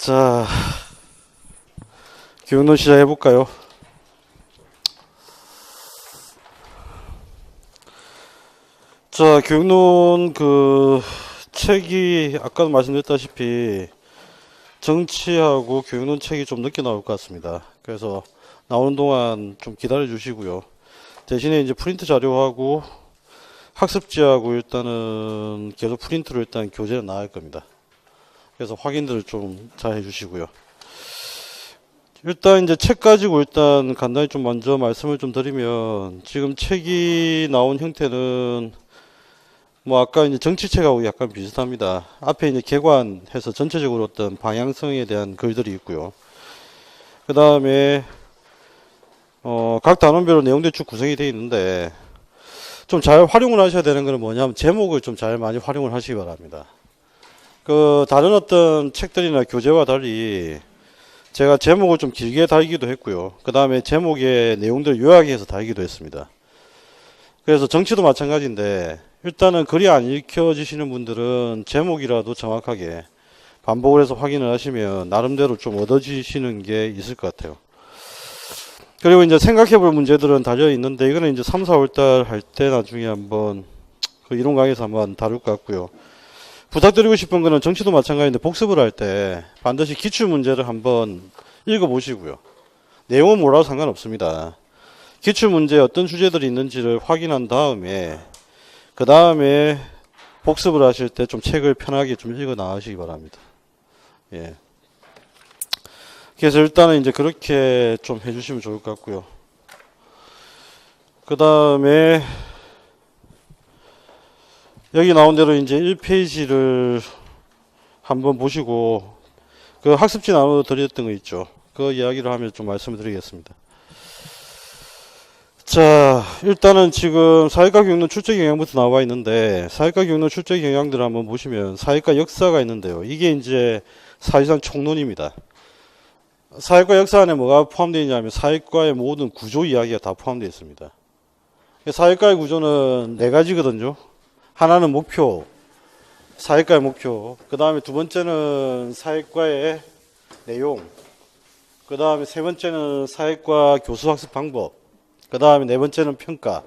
자, 교육론 시작해볼까요? 자, 교육론 책이 아까도 말씀드렸다시피 정치하고 교육론 책이 좀 늦게 나올 것 같습니다. 그래서 나오는 동안 좀 기다려 주시고요. 대신에 이제 프린트 자료하고 학습지하고 일단은 계속 프린트로 일단 교재는 나갈 겁니다. 그래서 확인들을 좀 잘 해주시고요. 일단 이제 책 가지고 일단 간단히 좀 먼저 말씀을 좀 드리면, 지금 책이 나온 형태는 뭐 아까 이제 정치책하고 약간 비슷합니다. 앞에 이제 개관해서 전체적으로 어떤 방향성에 대한 글들이 있고요. 그 다음에 각 단원별로 내용들이 쭉 구성이 되어 있는데, 좀 잘 활용을 하셔야 되는 것은 뭐냐면 제목을 좀 잘 많이 활용을 하시기 바랍니다. 다른 어떤 책들이나 교재와 달리 제가 제목을 좀 길게 달기도 했고요. 그 다음에 제목의 내용들을 요약해서 달기도 했습니다. 그래서 정치도 마찬가지인데, 일단은 글이 안 읽혀지시는 분들은 제목이라도 정확하게 반복을 해서 확인을 하시면 나름대로 좀 얻어지시는 게 있을 것 같아요. 그리고 이제 생각해 볼 문제들은 달려 있는데, 이거는 이제 3, 4월 달 할 때 나중에 한번 이론 강의에서 한번 다룰 것 같고요. 부탁드리고 싶은 거는 정치도 마찬가지인데, 복습을 할 때 반드시 기출 문제를 한번 읽어보시고요. 내용은 몰라도 상관없습니다. 기출 문제에 어떤 주제들이 있는지를 확인한 다음에, 그 다음에 복습을 하실 때 좀 책을 편하게 좀 읽어 나가시기 바랍니다. 예. 그래서 일단은 이제 그렇게 좀 해주시면 좋을 것 같고요. 그 다음에 여기 나온 대로 이제 1페이지를 한번 보시고, 그 학습지 나눠 드렸던 거 있죠. 그 이야기를 하면 좀 말씀을 드리겠습니다. 자, 일단은 지금 사회과 교육론 출제 경향부터 나와 있는데, 사회과 교육론 출제 경향들을 한번 보시면 사회과 역사가 있는데요. 이게 이제 사실상 총론입니다. 사회과 역사 안에 뭐가 포함되어 있냐면 사회과의 모든 구조 이야기가 다 포함되어 있습니다. 사회과의 구조는 네 가지거든요. 하나는 목표, 사회과의 목표. 그 다음에 두 번째는 사회과의 내용. 그 다음에 세 번째는 사회과 교수 학습 방법. 그 다음에 네 번째는 평가.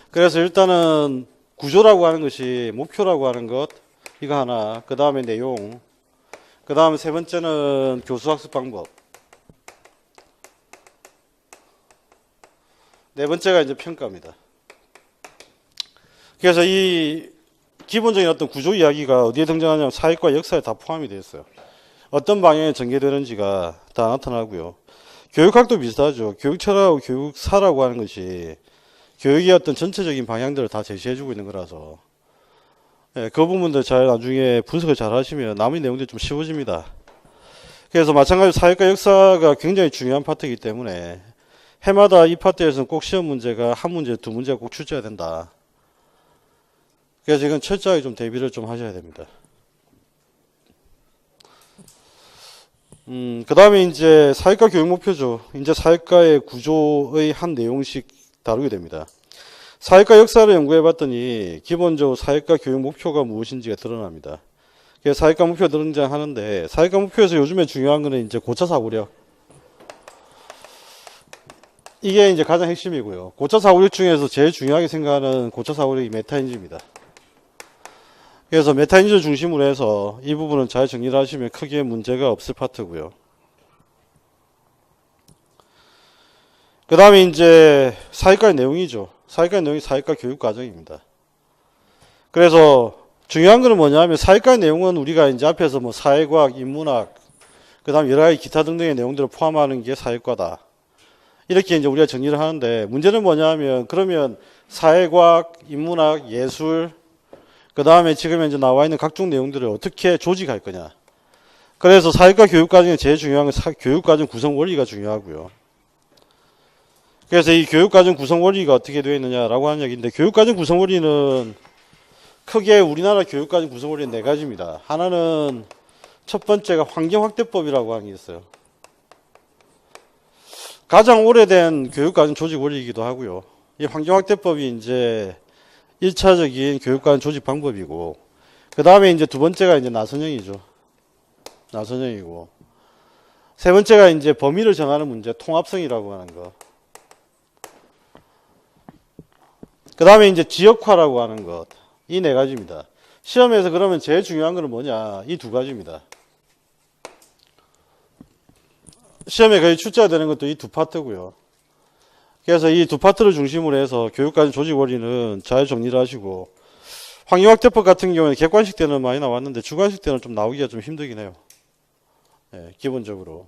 그래서 일단은 구조라고 하는 것이 목표라고 하는 것, 이거 하나. 그 다음에 내용. 그 다음에 세 번째는 교수 학습 방법. 네 번째가 이제 평가입니다. 그래서 이 기본적인 어떤 구조 이야기가 어디에 등장하냐면 사회과 역사에 다 포함이 되어 있어요. 어떤 방향에 전개되는지가 다 나타나고요. 교육학도 비슷하죠. 교육철학하고 교육사라고 하는 것이 교육의 어떤 전체적인 방향들을 다 제시해주고 있는 거라서, 그 부분들 잘 나중에 분석을 잘 하시면 나머지 내용들이 좀 쉬워집니다. 그래서 마찬가지로 사회과 역사가 굉장히 중요한 파트이기 때문에 해마다 이 파트에서는 꼭 시험 문제가 한 문제, 두 문제가 꼭 출제가 된다. 그래서 이건 철저하게 좀 대비를 좀 하셔야 됩니다. 그 다음에 이제 사회과 교육 목표죠. 이제 사회과의 구조의 한 내용씩 다루게 됩니다. 사회과 역사를 연구해 봤더니 기본적으로 사회과 교육 목표가 무엇인지가 드러납니다. 그래서 사회과 목표가 등장하는데, 사회과 목표에서 요즘에 중요한 거는 이제 고차 사고력. 이게 이제 가장 핵심이고요. 고차 사고력 중에서 제일 중요하게 생각하는 고차 사고력이 메타인지입니다. 그래서 메타인지를 중심으로 해서 이 부분은 잘 정리를 하시면 크게 문제가 없을 파트고요. 그 다음에 이제 사회과의 내용이죠. 사회과의 내용이 사회과 교육 과정입니다. 그래서 중요한 거는 뭐냐면 사회과의 내용은 우리가 이제 앞에서 뭐 사회과학, 인문학, 그 다음 여러 가지 기타 등등의 내용들을 포함하는 게 사회과다. 이렇게 이제 우리가 정리를 하는데, 문제는 뭐냐면 그러면 사회과학, 인문학, 예술, 그 다음에 지금 현재 나와 있는 각종 내용들을 어떻게 조직할 거냐. 그래서 사회과 교육과정에 제일 중요한 건 교육과정 구성 원리가 중요하고요. 그래서 이 교육과정 구성 원리가 어떻게 되어 있느냐라고 하는 얘기인데, 교육과정 구성 원리는 크게 우리나라 교육과정 구성 원리는 네 가지입니다. 하나는 첫 번째가 환경확대법이라고 하는 게 있어요. 가장 오래된 교육과정 조직 원리이기도 하고요. 이 환경확대법이 이제 1차적인 교육과정 조직 방법이고, 그 다음에 이제 두 번째가 이제 나선형이죠. 나선형이고, 세 번째가 이제 범위를 정하는 문제, 통합성이라고 하는 거. 그 다음에 이제 지역화라고 하는 것. 이 네 가지입니다. 시험에서 그러면 제일 중요한 거는 뭐냐? 이 두 가지입니다. 시험에 거의 출제되는 것도 이 두 파트고요. 그래서 이 두 파트를 중심으로 해서 교육과정 조직 원리는 잘 정리를 하시고, 환경학대법 같은 경우는 객관식 때는 많이 나왔는데 주관식 때는 좀 나오기가 좀 힘들긴 해요. 네, 기본적으로.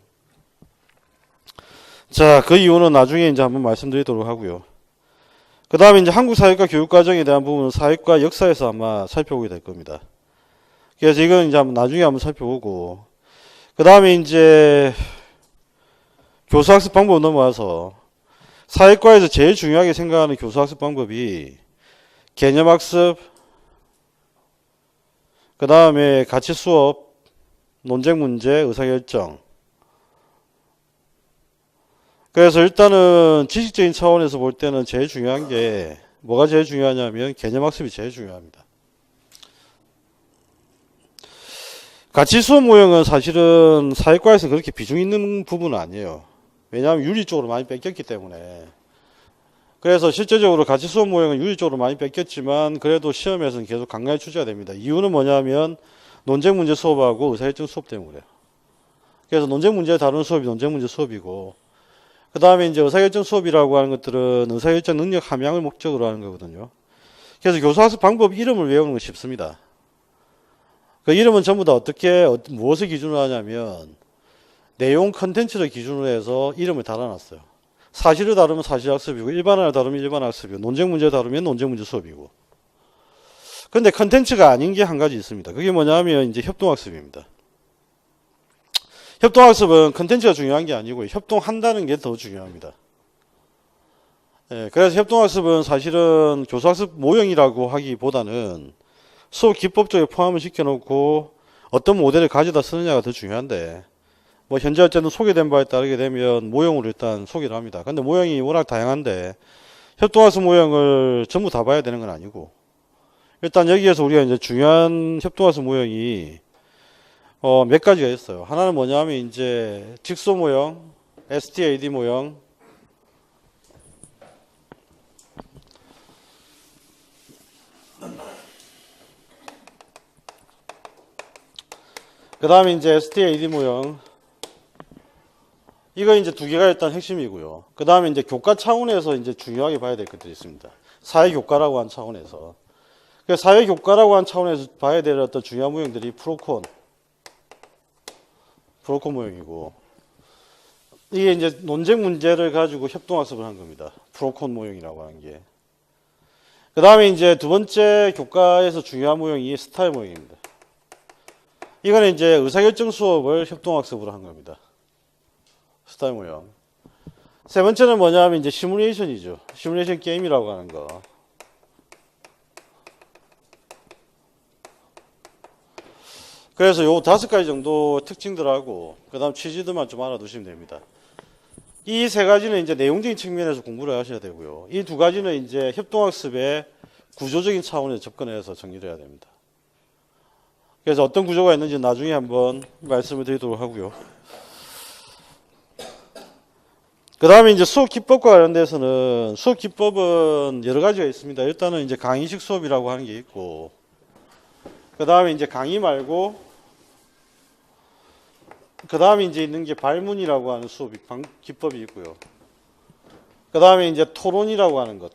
자, 그 이유는 나중에 이제 한번 말씀드리도록 하고요. 그 다음에 이제 한국 사회과 교육과정에 대한 부분은 사회과 역사에서 아마 살펴보게 될 겁니다. 그래서 이건 이제 한번 나중에 한번 살펴보고, 그 다음에 이제 교수학습 방법 넘어와서 사회과에서 제일 중요하게 생각하는 교수학습 방법이 개념학습, 그 다음에 가치 수업, 논쟁 문제, 의사결정. 그래서 일단은 지식적인 차원에서 볼 때는 제일 중요한 게 뭐가 제일 중요하냐면 개념학습이 제일 중요합니다. 가치 수업 모형은 사실은 사회과에서 그렇게 비중 있는 부분은 아니에요. 왜냐하면 윤리 쪽으로 많이 뺏겼기 때문에. 그래서 실제적으로 가치 수업 모형은 윤리 쪽으로 많이 뺏겼지만 그래도 시험에서는 계속 강하게 출제가 됩니다. 이유는 뭐냐면 논쟁 문제 수업하고 의사결정 수업 때문에. 그래서 논쟁 문제 다루는 수업이 논쟁 문제 수업이고, 그 다음에 이제 의사결정 수업이라고 하는 것들은 의사결정 능력 함양을 목적으로 하는 거거든요. 그래서 교수학습 방법 이름을 외우는 건 쉽습니다. 그 이름은 전부 다 무엇을 기준으로 하냐면 내용 컨텐츠를 기준으로 해서 이름을 달아놨어요. 사실을 다루면 사실학습이고, 일반화를 다루면 일반학습이고, 논쟁 문제 다루면 논쟁 문제 수업이고. 근데 컨텐츠가 아닌 게 한 가지 있습니다. 그게 뭐냐면 이제 협동학습입니다. 협동학습은 컨텐츠가 중요한 게 아니고 협동한다는 게 더 중요합니다. 그래서 협동학습은 사실은 교수학습 모형이라고 하기보다는 수업 기법 쪽에 포함을 시켜놓고 어떤 모델을 가져다 쓰느냐가 더 중요한데, 뭐 현재 어쨌든 소개된 바에 따르게 되면 모형으로 일단 소개를 합니다. 근데 모형이 워낙 다양한데 협동학습 모형을 전부 다 봐야 되는 건 아니고, 일단 여기에서 우리가 이제 중요한 협동학습 모형이 몇 가지가 있어요. 하나는 뭐냐면 이제 직소 모형, STAD 모형, 그 다음에 이제 STAD 모형. 이거 이제 두 개가 일단 핵심이고요. 그 다음에 이제 교과 차원에서 이제 중요하게 봐야 될 것들이 있습니다. 사회교과라고 한 차원에서. 사회교과라고 한 차원에서 봐야 될 어떤 중요한 모형들이 프로콘 모형이고, 이게 이제 논쟁 문제를 가지고 협동학습을 한 겁니다. 프로콘 모형이라고 하는 게. 그 다음에 이제 두 번째 교과에서 중요한 모형이 스타일 모형입니다. 이거는 이제 의사결정 수업을 협동학습으로 한 겁니다. 스타일 모형. 세 번째는 뭐냐면 이제 시뮬레이션이죠. 시뮬레이션 게임이라고 하는 거. 그래서 요 5가지 정도 특징들하고 그 다음 취지들만 좀 알아두시면 됩니다. 이 세 가지는 이제 내용적인 측면에서 공부를 하셔야 되고요. 이 두 가지는 이제 협동학습의 구조적인 차원에서 접근해서 정리를 해야 됩니다. 그래서 어떤 구조가 있는지 나중에 한번 말씀을 드리도록 하고요. 그 다음에 이제 수업 기법과 관련돼서는 수업 기법은 여러 가지가 있습니다. 일단은 이제 강의식 수업이라고 하는 게 있고, 그 다음에 이제 강의 말고, 그 다음에 이제 있는 게 발문이라고 하는 기법이 있고요. 그 다음에 이제 토론이라고 하는 것,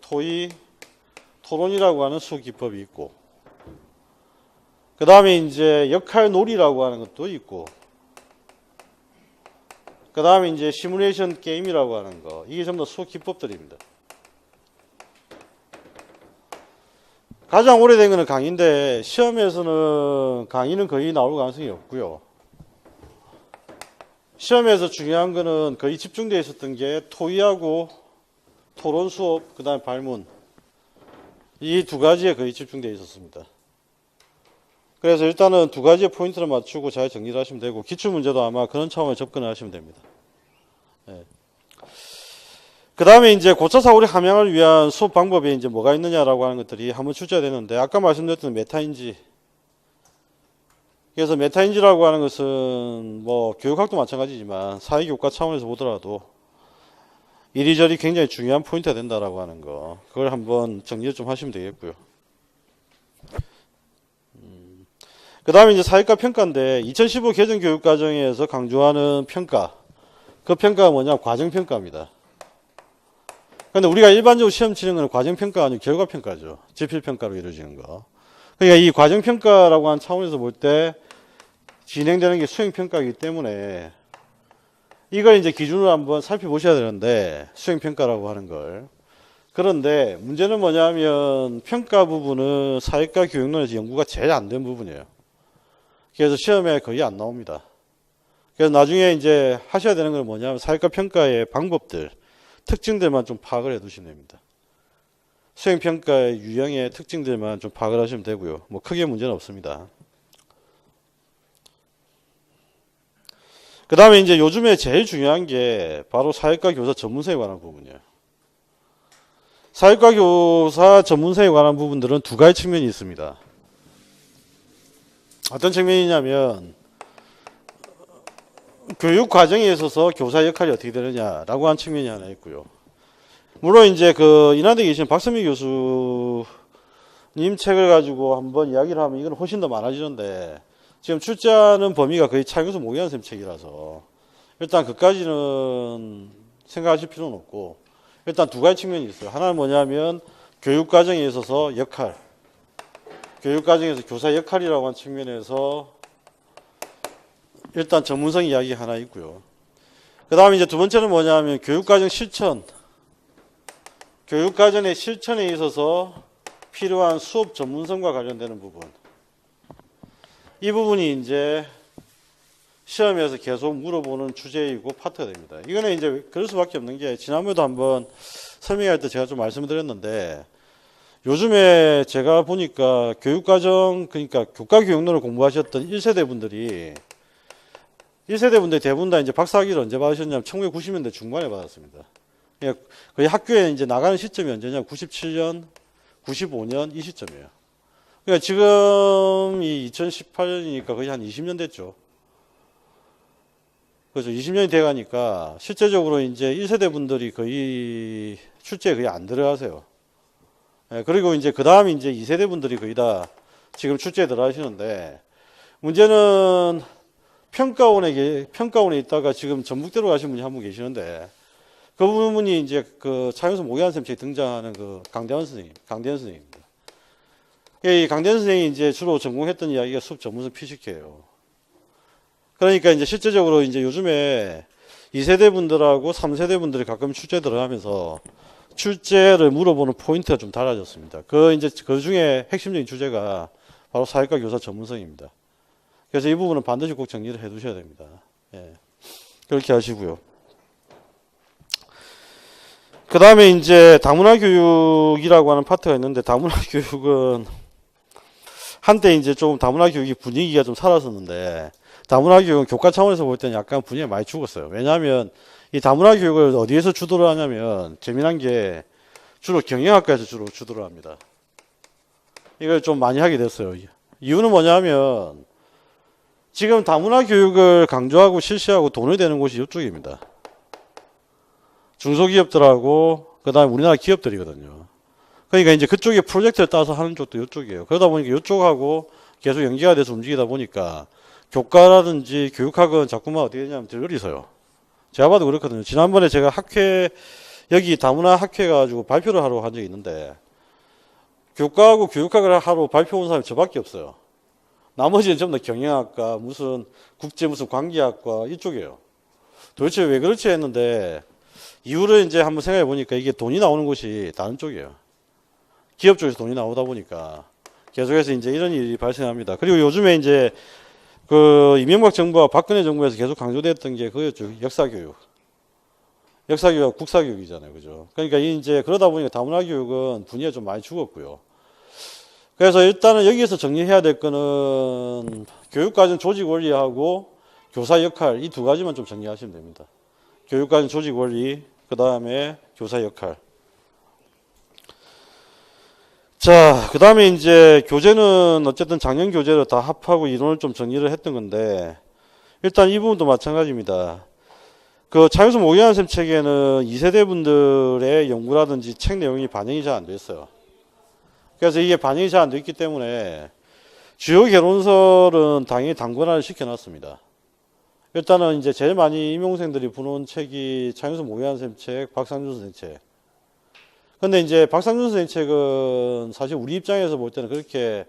토론이라고 하는 수업 기법이 있고, 그 다음에 이제 역할놀이라고 하는 것도 있고, 그 다음에 이제 시뮬레이션 게임이라고 하는 거, 이게 전부 다 수업 기법들입니다. 가장 오래된 거는 강의인데 시험에서는 강의는 거의 나올 가능성이 없고요. 시험에서 중요한 거는 거의 집중되어 있었던 게 토의하고 토론 수업, 그 다음에 발문, 이 두 가지에 거의 집중되어 있었습니다. 그래서 일단은 두 가지의 포인트를 맞추고 잘 정리를 하시면 되고, 기출문제도 아마 그런 차원에 접근을 하시면 됩니다. 그 다음에 이제 고차사고리 함양을 위한 수업 방법에 이제 뭐가 있느냐라고 하는 것들이 한번 출제가 되는데, 아까 말씀드렸던 메타인지, 그래서 메타인지라고 하는 것은 뭐 교육학도 마찬가지지만 사회교과 차원에서 보더라도 이리저리 굉장히 중요한 포인트가 된다라고 하는 거, 그걸 한번 정리를 좀 하시면 되겠고요. 그 다음에 이제 사회과 평가인데 2015 개정 교육과정에서 강조하는 평가, 그 평가가 뭐냐? 과정평가입니다. 근데 우리가 일반적으로 시험 치는 건 과정평가가 아니고 결과평가죠. 지필평가로 이루어지는 거. 그러니까 이 과정평가라고 하는 차원에서 볼 때 진행되는 게 수행평가이기 때문에 이걸 이제 기준으로 한번 살펴보셔야 되는데, 수행평가라고 하는 걸. 그런데 문제는 뭐냐면 평가 부분은 사회과 교육론에서 연구가 제일 안 된 부분이에요. 그래서 시험에 거의 안 나옵니다. 그래서 나중에 이제 하셔야 되는 건 뭐냐면 사회과 평가의 방법들, 특징들만 좀 파악을 해 두시면 됩니다. 수행평가의 유형의 특징들만 좀 파악을 하시면 되고요. 뭐 크게 문제는 없습니다. 그 다음에 이제 요즘에 제일 중요한 게 바로 사회과 교사 전문성에 관한 부분이에요. 사회과 교사 전문성에 관한 부분들은 두 가지 측면이 있습니다. 어떤 측면이냐면 교육 과정에 있어서 교사 역할이 어떻게 되느냐라고 하는 측면이 하나 있고요. 물론 이제 그 인하대에 계신 박선미 교수님 책을 가지고 한번 이야기를 하면 이건 훨씬 더 많아지는데, 지금 출제하는 범위가 거의 차영수 모기한 쌤 책이라서 일단 그까지는 생각하실 필요는 없고, 일단 두 가지 측면이 있어요. 하나는 뭐냐면 교육 과정에 있어서 역할, 교육 과정에서 교사 역할이라고 하는 측면에서 일단 전문성 이야기 하나 있고요. 그 다음에 이제 두 번째는 뭐냐면 교육과정 실천, 교육과정의 실천에 있어서 필요한 수업 전문성과 관련되는 부분. 이 부분이 이제 시험에서 계속 물어보는 주제이고 파트가 됩니다. 이거는 이제 그럴 수밖에 없는 게, 지난번에도 한번 설명할 때 제가 좀 말씀을 드렸는데, 요즘에 제가 보니까 교육과정, 그러니까 교과교육론을 공부하셨던 1세대 분들이 대부분 다 이제 박사학위를 언제 받으셨냐면 1990년대 중반에 받았습니다. 거의 학교에 이제 나가는 시점이 언제냐면 97년, 95년 이 시점이에요. 그러니까 지금이 2018년이니까 거의 한 20년 됐죠. 그렇죠. 20년이 돼 가니까 실제적으로 이제 1세대 분들이 거의 출제에 거의 안 들어가세요. 그리고 이제 그 다음에 이제 2세대 분들이 거의 다 지금 출제에 들어가시는데, 문제는 평가원에 있다가 지금 전북대로 가신 분이 한 분 계시는데, 그 부분이 이제 그 차영수 모기한 쌤 책에 등장하는 그 강대현 선생님입니다. 이 강대현 선생님이 이제 주로 전공했던 이야기가 수업 전문성 피식해요. 그러니까 이제 실제적으로 이제 요즘에 2세대 분들하고 3세대 분들이 가끔 출제 들어가면서 출제를 물어보는 포인트가 좀 달라졌습니다. 그 중에 핵심적인 주제가 바로 사회과 교사 전문성입니다. 그래서 이 부분은 반드시 꼭 정리를 해 두셔야 됩니다. 예. 그렇게 하시고요. 그 다음에 이제 다문화 교육이라고 하는 파트가 있는데, 다문화 교육은 한때 이제 좀 다문화 교육이 분위기가 좀 살았었는데, 다문화 교육은 교과 차원에서 볼 때는 약간 분위기가 많이 죽었어요. 왜냐하면 이 다문화 교육을 어디에서 주도를 하냐면, 재미난 게 주로 경영학과에서 주로 주도를 합니다. 이걸 좀 많이 하게 됐어요. 이유는 뭐냐면 지금 다문화 교육을 강조하고 실시하고 돈을 대는 곳이 이쪽입니다. 중소기업들하고 그 다음에 우리나라 기업들이거든요. 그러니까 이제 그쪽에 프로젝트를 따서 하는 쪽도 이쪽이에요. 그러다 보니까 이쪽하고 계속 연계가 돼서 움직이다 보니까 교과라든지 교육학은 자꾸만 어떻게 되냐면 들러리 서요. 제가 봐도 그렇거든요. 지난번에 제가 여기 다문화 학회 가지고 발표를 하러 간 적이 있는데, 교과하고 교육학을 하러 발표 온 사람이 저밖에 없어요. 나머지는 전부 다 경영학과, 무슨 관계학과 이쪽이에요. 도대체 왜 그렇지 했는데, 이유를 이제 한번 생각해 보니까 이게 돈이 나오는 곳이 다른 쪽이에요. 기업 쪽에서 돈이 나오다 보니까 계속해서 이제 이런 일이 발생합니다. 그리고 요즘에 이제 그 이명박 정부와 박근혜 정부에서 계속 강조됐던 게 그거였죠. 역사교육. 역사교육, 국사교육이잖아요. 그죠? 그러니까 이제 그러다 보니까 다문화 교육은 분위기가 좀 많이 죽었고요. 그래서 일단은 여기에서 정리해야 될 거는 교육과정 조직 원리하고 교사 역할, 이 두 가지만 좀 정리하시면 됩니다. 교육과정 조직 원리, 그 다음에 교사 역할. 자, 그 다음에 이제 교재는 어쨌든 작년 교재를 다 합하고 이론을 좀 정리를 했던 건데, 일단 이 부분도 마찬가지입니다. 그 차용수 모의한 셈 책에는 2세대 분들의 연구라든지 책 내용이 반영이 잘 안 돼 있어요. 그래서 이게 반영이 잘 안 돼 있기 때문에 주요 개론설은 당연히 단권화를 시켜놨습니다. 일단은 이제 제일 많이 임용생들이 보는 책이 차용수 모의한 셈 책, 박상준 선생 책. 근데 이제 박상준 선생 책은 사실 우리 입장에서 볼 때는 그렇게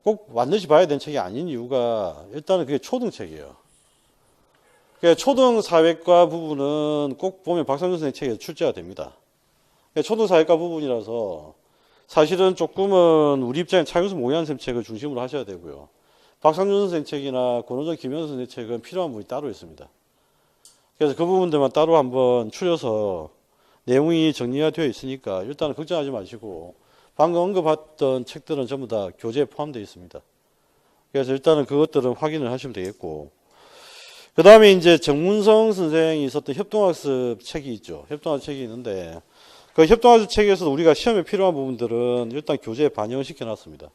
꼭 반드시 봐야 되는 책이 아닌 이유가 일단은 그게 초등책이에요. 그러니까 초등 사회과 부분은 꼭 보면 박상준 선생 책에서 출제가 됩니다. 그러니까 초등 사회과 부분이라서 사실은 조금은 우리 입장에 차용수 모의한 셈 책을 중심으로 하셔야 되고요. 박상준 선생 책이나 권호정 김현수 선생 책은 필요한 부분이 따로 있습니다. 그래서 그 부분들만 따로 한번 추려서 내용이 정리가 되어 있으니까 일단은 걱정하지 마시고 방금 언급했던 책들은 전부 다 교재에 포함되어 있습니다. 그래서 일단은 그것들은 확인을 하시면 되겠고, 그 다음에 이제 정문성 선생이 썼던 협동학습 책이 있죠. 협동학습 책이 있는데 그 협동학습 책에서 우리가 시험에 필요한 부분들은 일단 교재에 반영을 시켜놨습니다.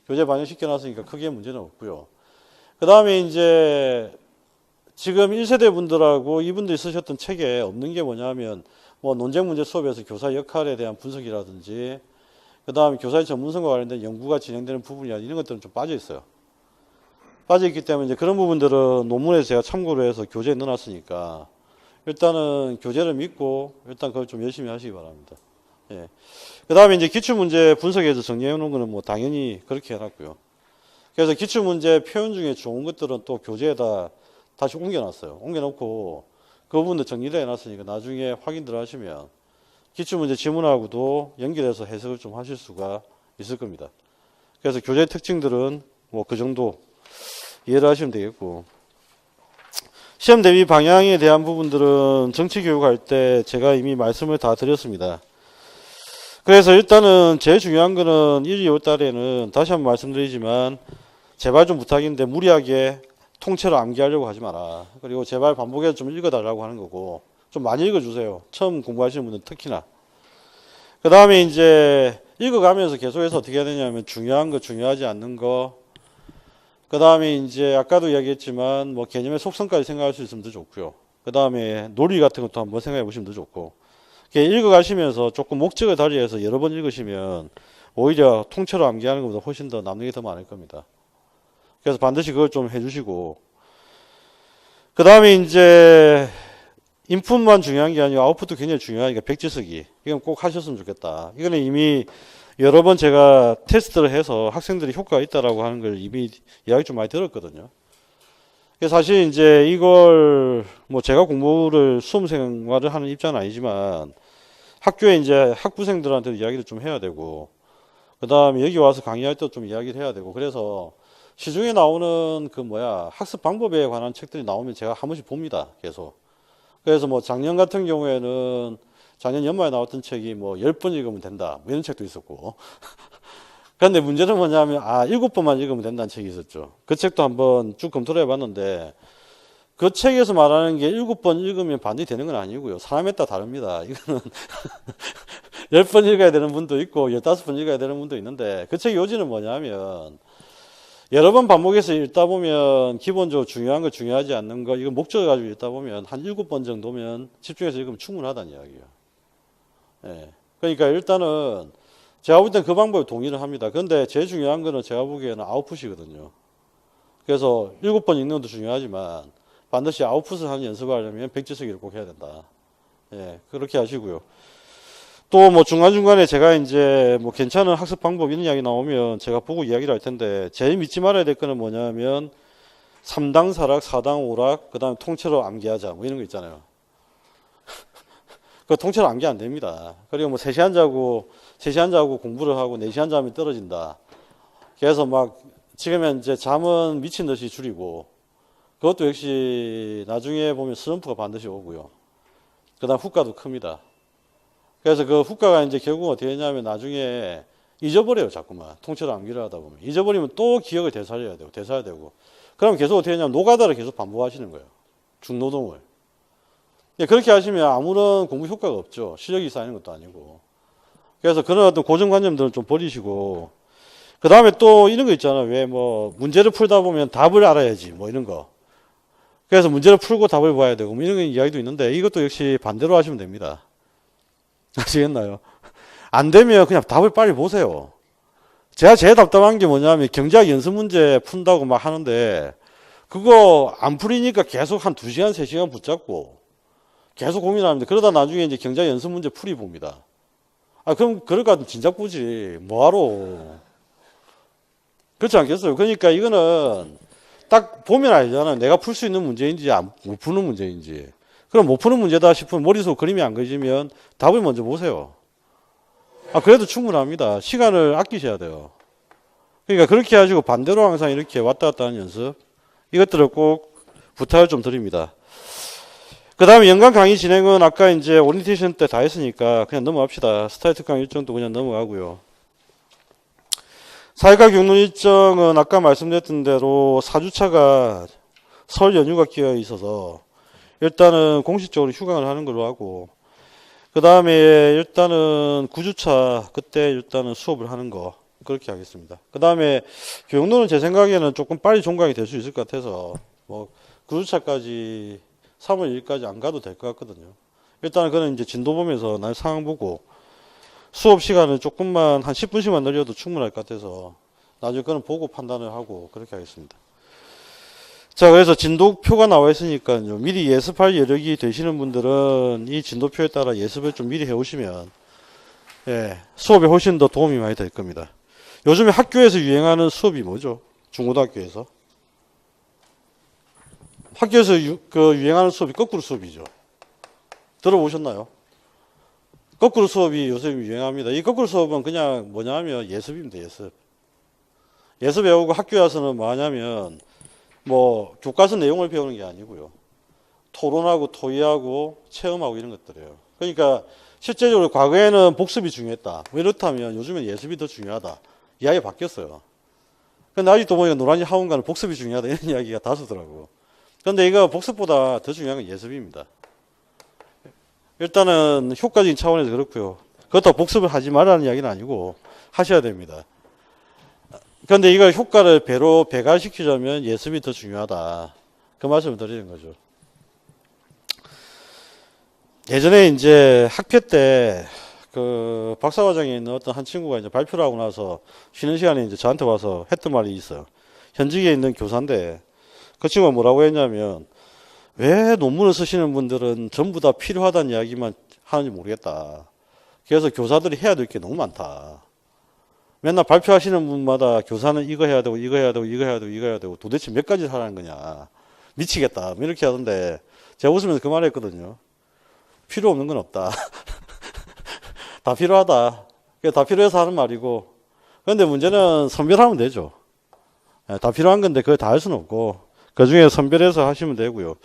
교재에 반영시켜놨으니까 크게 문제는 없고요. 그 다음에 이제 지금 1세대 분들하고 이분들이 쓰셨던 책에 없는 게 뭐냐면 뭐 논쟁 문제 수업에서 교사 역할에 대한 분석이라든지 그 다음에 교사의 전문성과 관련된 연구가 진행되는 부분이나 이런 것들은 좀 빠져 있어요. 빠져 있기 때문에 이제 그런 부분들은 논문에서 제가 참고로 해서 교재에 넣어놨으니까 일단은 교재를 믿고 일단 그걸 좀 열심히 하시기 바랍니다. 예. 그 다음에 이제 기출문제 분석해서 정리해 놓은 거는 뭐 당연히 그렇게 해놨고요. 그래서 기출문제 표현 중에 좋은 것들은 또 교재에다 다시 옮겨놨어요. 옮겨놓고 그 부분도 정리를 해놨으니까 나중에 확인들 하시면 기출문제 지문하고도 연결해서 해석을 좀 하실 수가 있을 겁니다. 그래서 교재 특징들은 뭐 그 정도 이해를 하시면 되겠고, 시험 대비 방향에 대한 부분들은 정치교육할 때 제가 이미 말씀을 다 드렸습니다. 그래서 일단은 제일 중요한 거는 1, 2월 달에는 다시 한번 말씀드리지만 제발 좀 부탁인데 무리하게 통째로 암기하려고 하지 마라. 그리고 제발 반복해서 좀 읽어달라고 하는 거고 좀 많이 읽어주세요. 처음 공부하시는 분들 특히나. 그 다음에 이제 읽어가면서 계속해서 어떻게 해야 되냐면 중요한 거, 중요하지 않는 거, 그 다음에 이제 아까도 이야기했지만 뭐 개념의 속성까지 생각할 수 있으면 더 좋고요. 그 다음에 논리 같은 것도 한번 생각해 보시면 더 좋고, 읽어가시면서 조금 목적을 달리해서 여러 번 읽으시면 오히려 통째로 암기하는 것보다 훨씬 더 남는 게 더 많을 겁니다. 그래서 반드시 그걸 좀 해주시고, 그 다음에 이제 인풋만 중요한 게 아니고 아웃풋도 굉장히 중요하니까 백지쓰기 이건 꼭 하셨으면 좋겠다. 이거는 이미 여러 번 제가 테스트를 해서 학생들이 효과가 있다라고 하는 걸 이미 이야기 좀 많이 들었거든요. 사실 이제 이걸 뭐 제가 공부를 수험 생활을 하는 입장은 아니지만 학교에 이제 학부생들한테도 이야기를 좀 해야 되고, 그 다음에 여기 와서 강의할 때도 좀 이야기를 해야 되고, 그래서 시중에 나오는 그 학습 방법에 관한 책들이 나오면 제가 한 번씩 봅니다. 계속. 그래서 뭐 작년 같은 경우에는 작년 연말에 나왔던 책이 뭐 10번 읽으면 된다. 뭐 이런 책도 있었고. 그런데 문제는 뭐냐면 7번만 읽으면 된다는 책이 있었죠. 그 책도 한번 쭉 검토를 해봤는데 그 책에서 말하는 게 7번 읽으면 반드시 되는 건 아니고요. 사람에 따라 다릅니다. 이거는 10번 읽어야 되는 분도 있고 15번 읽어야 되는 분도 있는데 그 책의 요지는 뭐냐면 여러 번 반복해서 읽다 보면 기본적으로 중요한 거 중요하지 않는 거 이거 목적을 가지고 읽다 보면 한 7번 정도면 집중해서 읽으면 충분하다는 이야기예요. 예. 그러니까 일단은 제가 볼 땐 그 방법에 동의를 합니다. 그런데 제일 중요한 거는 제가 보기에는 아웃풋이거든요. 그래서 7번 읽는 것도 중요하지만 반드시 아웃풋을 하는 연습을 하려면 백지쓰기를 꼭 해야 된다. 예. 그렇게 하시고요. 또 뭐 중간중간에 제가 이제 뭐 괜찮은 학습 방법 이런 이야기 나오면 제가 보고 이야기를 할 텐데 제일 믿지 말아야 될 거는 뭐냐면 3당 사락, 4당 오락, 그 다음에 통째로 암기하자 뭐 이런 거 있잖아요. 그 통째로 암기 안 됩니다. 그리고 뭐 3시간 자고 공부를 하고 4시간 자면 떨어진다. 그래서 막 지금은 이제 잠은 미친 듯이 줄이고 그것도 역시 나중에 보면 슬럼프가 반드시 오고요. 그 다음 후과도 큽니다. 그래서 그 후과가 이제 결국 어떻게 되냐면 나중에 잊어버려요, 자꾸만. 통째로 암기를 하다 보면. 잊어버리면 또 기억을 되살려야 되고. 그럼 계속 어떻게 되냐면 노가다를 계속 반복하시는 거예요. 중노동을. 그렇게 하시면 아무런 공부 효과가 없죠. 실력이 쌓이는 것도 아니고. 그래서 그런 어떤 고정관념들은 좀 버리시고, 그 다음에 또 이런 거 있잖아. 왜 뭐, 문제를 풀다 보면 답을 알아야지. 뭐 이런 거. 그래서 문제를 풀고 답을 봐야 되고, 뭐 이런 이야기도 있는데, 이것도 역시 반대로 하시면 됩니다. 아시겠나요? 안 되면 그냥 답을 빨리 보세요. 제가 제일 답답한 게 뭐냐면, 경제학 연습 문제 푼다고 막 하는데, 그거 안 풀리니까 계속 한 2시간, 3시간 붙잡고, 계속 고민하는데, 그러다 나중에 이제 경제학 연습 문제 풀이 봅니다. 아, 그럼, 그럴까 진작 보지. 뭐하러. 그렇지 않겠어요? 그러니까 이거는 딱 보면 알잖아. 내가 풀 수 있는 문제인지 못 푸는 문제인지. 그럼 못 푸는 문제다 싶으면 머릿속 그림이 안 그려지면 답을 먼저 보세요. 아, 그래도 충분합니다. 시간을 아끼셔야 돼요. 그러니까 그렇게 하시고 반대로 항상 이렇게 왔다 갔다 하는 연습. 이것들을 꼭 부탁을 좀 드립니다. 그 다음에 연간 강의 진행은 아까 이제 오리엔테이션 때 다 했으니까 그냥 넘어갑시다. 스타일 특강 일정도 그냥 넘어가고요. 사회과 경론 일정은 아까 말씀드렸던 대로 4주차가 설 연휴가 끼어 있어서 일단은 공식적으로 휴강을 하는 걸로 하고, 그 다음에 일단은 9주차 그때 일단은 수업을 하는 거 그렇게 하겠습니다. 그 다음에 경론은 제 생각에는 조금 빨리 종강이 될 수 있을 것 같아서 뭐 9주차까지 3월 1일까지 안 가도 될 것 같거든요. 일단은 그는 이제 진도 보면서 날 상황 보고 수업 시간을 조금만 한 10분씩만 늘려도 충분할 것 같아서 나중에 그는 보고 판단을 하고 그렇게 하겠습니다. 자, 그래서 진도표가 나와 있으니까요. 미리 예습할 여력이 되시는 분들은 이 진도표에 따라 예습을 좀 미리 해오시면 수업에 훨씬 더 도움이 많이 될 겁니다. 요즘에 학교에서 유행하는 수업이 뭐죠? 중고등학교에서 학교에서 유행하는 수업이 거꾸로 수업이죠. 들어보셨나요? 거꾸로 수업이 요새 유행합니다. 이 거꾸로 수업은 그냥 뭐냐면 예습입니다. 예습. 예습 배우고 학교에 와서는 뭐 하냐면 뭐 교과서 내용을 배우는 게 아니고요. 토론하고 토의하고 체험하고 이런 것들이에요. 그러니까 실제적으로 과거에는 복습이 중요했다. 뭐 이렇다면 요즘엔 예습이 더 중요하다. 이야기가 바뀌었어요. 근데 아직도 보니까 노란지 학원가는 복습이 중요하다 이런 이야기가 다수더라고. 근데 이거 복습보다 더 중요한 건 예습입니다. 일단은 효과적인 차원에서 그렇고요. 그렇다고 복습을 하지 말라는 이야기는 아니고 하셔야 됩니다. 그런데 이걸 효과를 배로 배가시키려면 예습이 더 중요하다. 그 말씀을 드리는 거죠. 예전에 이제 학회 때 그 박사과정에 있는 어떤 한 친구가 이제 발표를 하고 나서 쉬는 시간에 이제 저한테 와서 했던 말이 있어요. 현직에 있는 교사인데 그 친구가 뭐라고 했냐면 왜 논문을 쓰시는 분들은 전부 다 필요하다는 이야기만 하는지 모르겠다. 그래서 교사들이 해야 될 게 너무 많다. 맨날 발표하시는 분마다 교사는 이거 해야 되고 이거 해야 되고 이거 해야 되고 이거 해야 되고 도대체 몇 가지 하라는 거냐. 미치겠다. 이렇게 하던데 제가 웃으면서 그 말을 했거든요. 필요 없는 건 없다. 다 필요하다. 다 필요해서 하는 말이고. 그런데 문제는 선별하면 되죠. 다 필요한 건데 그걸 다 할 수는 없고 그 중에 선별해서 하시면 되고요.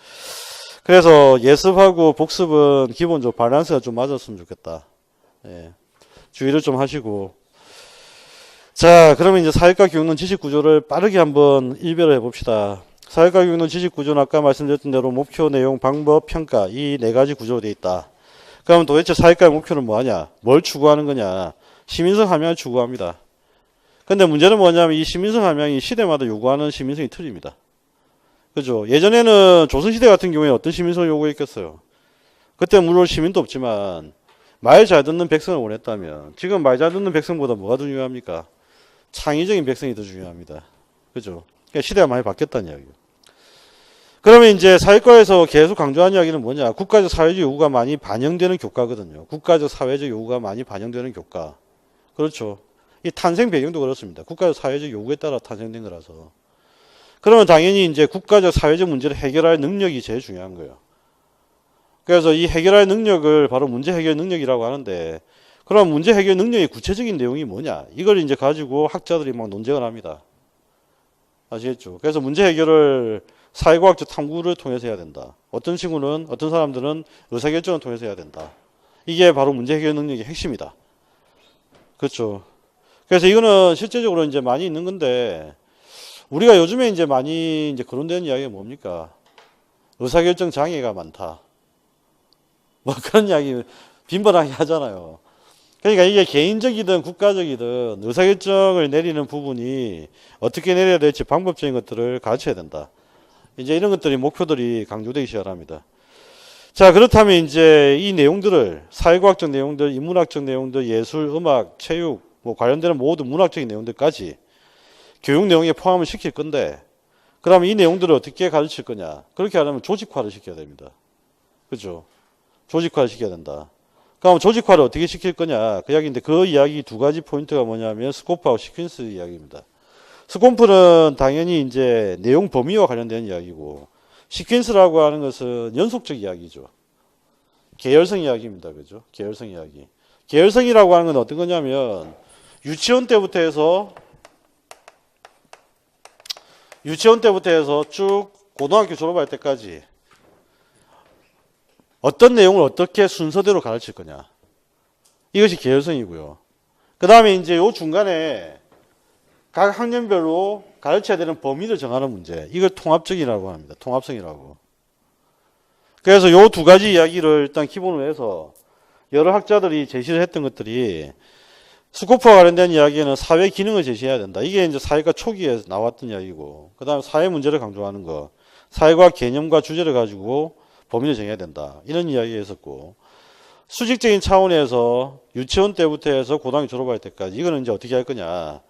그래서 예습하고 복습은 기본적으로 밸런스가 좀 맞았으면 좋겠다. 주의를 좀 하시고. 자, 그러면 이제 사회과 교육론 지식 구조를 빠르게 한번 일별을 해봅시다. 사회과 교육론 지식 구조는 아까 말씀드렸던 대로 목표, 내용, 방법, 평가 이 4가지 구조로 되어 있다. 그러면 도대체 사회과의 목표는 뭐하냐? 뭘 추구하는 거냐? 시민성 함양을 추구합니다. 근데 문제는 뭐냐면 이 시민성 함양이 시대마다 요구하는 시민성이 틀립니다. 그죠? 예전에는 조선시대 같은 경우에 어떤 시민성을 요구했겠어요? 그때 물론 시민도 없지만 말 잘 듣는 백성을 원했다면 지금 말 잘 듣는 백성보다 뭐가 더 중요합니까? 창의적인 백성이 더 중요합니다. 그죠? 그러니까 시대가 많이 바뀌었다는 이야기예요. 그러면 이제 사회과에서 계속 강조하는 이야기는 뭐냐? 국가적 사회적 요구가 많이 반영되는 교과거든요. 국가적 사회적 요구가 많이 반영되는 교과. 그렇죠. 이 탄생 배경도 그렇습니다. 국가적 사회적 요구에 따라 탄생된 거라서. 그러면 당연히 이제 국가적 사회적 문제를 해결할 능력이 제일 중요한 거예요. 그래서 이 해결할 능력을 바로 문제 해결 능력이라고 하는데, 그럼 문제 해결 능력의 구체적인 내용이 뭐냐? 이걸 이제 가지고 학자들이 막 논쟁을 합니다. 아시겠죠? 그래서 문제 해결을 사회과학적 탐구를 통해서 해야 된다. 어떤 친구는, 어떤 사람들은 의사결정을 통해서 해야 된다. 이게 바로 문제 해결 능력의 핵심이다. 그렇죠. 그래서 이거는 실제적으로 이제 많이 있는 건데, 우리가 요즘에 이제 많이 이제 거론되는 이야기가 뭡니까? 의사결정 장애가 많다. 뭐 그런 이야기 빈번하게 하잖아요. 그러니까 이게 개인적이든 국가적이든 의사결정을 내리는 부분이 어떻게 내려야 될지 방법적인 것들을 가르쳐야 된다. 이제 이런 것들이 목표들이 강조되기 시작합니다. 자, 그렇다면 이제 이 내용들을 사회과학적 내용들, 인문학적 내용들, 예술, 음악, 체육, 뭐 관련되는 모든 문학적인 내용들까지 교육 내용에 포함을 시킬 건데, 그러면 이 내용들을 어떻게 가르칠 거냐? 그렇게 하려면 조직화를 시켜야 됩니다. 그죠? 조직화를 시켜야 된다. 그럼 조직화를 어떻게 시킬 거냐? 그 이야기인데 그 이야기 두 가지 포인트가 뭐냐면 스코프하고 시퀀스 이야기입니다. 스코프는 당연히 이제 내용 범위와 관련된 이야기고, 시퀀스라고 하는 것은 연속적 이야기죠. 계열성 이야기입니다. 그죠? 계열성 이야기. 계열성이라고 하는 건 어떤 거냐면 유치원 때부터 해서 쭉 고등학교 졸업할 때까지 어떤 내용을 어떻게 순서대로 가르칠 거냐. 이것이 계열성이고요. 그 다음에 이제 요 중간에 각 학년별로 가르쳐야 되는 범위를 정하는 문제. 이걸 통합적이라고 합니다. 통합성이라고. 그래서 요 두 가지 이야기를 일단 기본으로 해서 여러 학자들이 제시를 했던 것들이 스코프와 관련된 이야기에는 사회 기능을 제시해야 된다. 이게 이제 사회과 초기에 나왔던 이야기고, 그 다음에 사회 문제를 강조하는 거, 사회과학 개념과 주제를 가지고 범위를 정해야 된다. 이런 이야기가 있었고, 수직적인 차원에서 유치원 때부터 해서 고등학교 졸업할 때까지 이거는 이제 어떻게 할 거냐.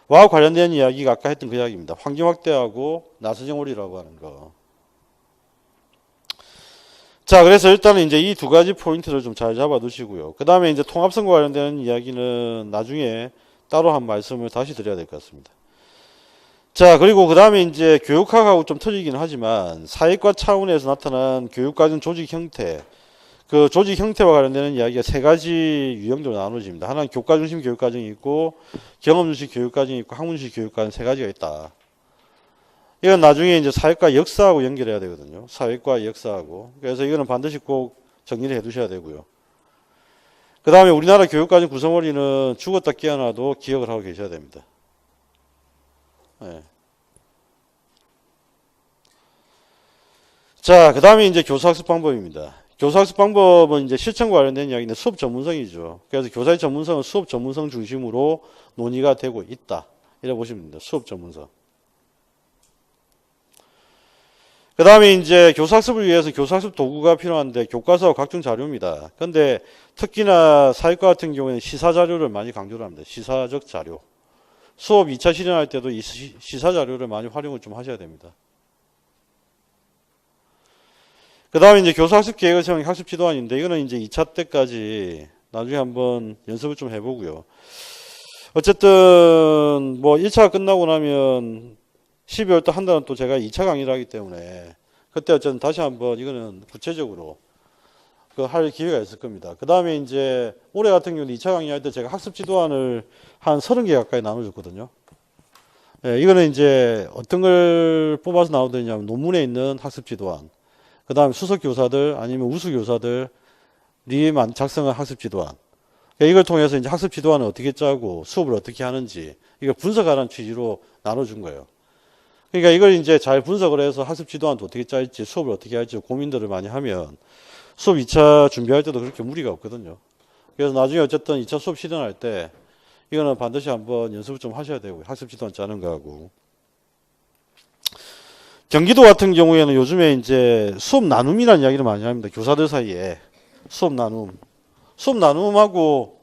와 관련된 이야기가 아까 했던 그 이야기입니다. 환경 확대하고 나서정 오리라고 하는 거. 자, 그래서 일단은 이제 이 두 가지 포인트를 좀 잘 잡아 두시고요. 그 다음에 이제 통합성과 관련된 이야기는 나중에 따로 한 말씀을 다시 드려야 될 것 같습니다. 자, 그리고 그 다음에 이제 교육학하고 좀 틀리긴 하지만 사회과 차원에서 나타난 교육과정 조직 형태, 그 조직 형태와 관련되는 이야기가 세 가지 유형으로 나눠집니다. 하나는 교과 중심 교육과정이 있고, 경험 중심 교육과정이 있고, 학문 중심 교육과정 세 가지가 있다. 이건 나중에 이제 사회과 역사하고 연결해야 되거든요. 사회과 역사하고. 그래서 이거는 반드시 꼭 정리를 해 두셔야 되고요. 그 다음에 우리나라 교육과정 구성원리는 죽었다 깨어나도 기억을 하고 계셔야 됩니다. 네. 자, 그 다음에 이제 교사학습 방법입니다. 교사학습 방법은 이제 실천과 관련된 이야기인데 수업 전문성이죠. 그래서 교사의 전문성은 수업 전문성 중심으로 논의가 되고 있다. 이렇게 보시면 됩니다. 수업 전문성. 그 다음에 이제 교사학습을 위해서 교사학습 도구가 필요한데 교과서와 각종 자료입니다. 그런데 특히나 사회과 같은 경우에는 시사 자료를 많이 강조를 합니다. 시사적 자료. 수업 2차 실현할 때도 이 시사 자료를 많이 활용을 좀 하셔야 됩니다. 그 다음에 이제 교사학습 계획을 세우는 학습 지도안인데 이거는 이제 2차 때까지 나중에 한번 연습을 좀 해보고요. 어쨌든 뭐 1차가 끝나고 나면 12월 또 한 달은 또 제가 2차 강의를 하기 때문에 그때 어쨌든 다시 한번 이거는 구체적으로 그 할 기회가 있을 겁니다. 그 다음에 이제 올해 같은 경우는 2차 강의 할 때 제가 학습 지도안을 한 30개 가까이 나눠줬거든요. 예, 이거는 이제 어떤 걸 뽑아서 나오느냐면 논문에 있는 학습 지도안, 그 다음에 수석 교사들 아니면 우수 교사들이 작성한 학습 지도안. 이걸 통해서 이제 학습 지도안을 어떻게 짜고 수업을 어떻게 하는지 이걸 분석하라는 취지로 나눠준 거예요. 그러니까 이걸 이제 잘 분석을 해서 학습 지도안도 어떻게 짤지 수업을 어떻게 할지 고민들을 많이 하면 수업 2차 준비할 때도 그렇게 무리가 없거든요. 그래서 나중에 어쨌든 2차 수업 실현할 때 이거는 반드시 한번 연습을 좀 하셔야 되고요. 학습 지도안 짜는 거하고. 경기도 같은 경우에는 요즘에 이제 수업 나눔이라는 이야기를 많이 합니다. 교사들 사이에 수업 나눔. 수업 나눔하고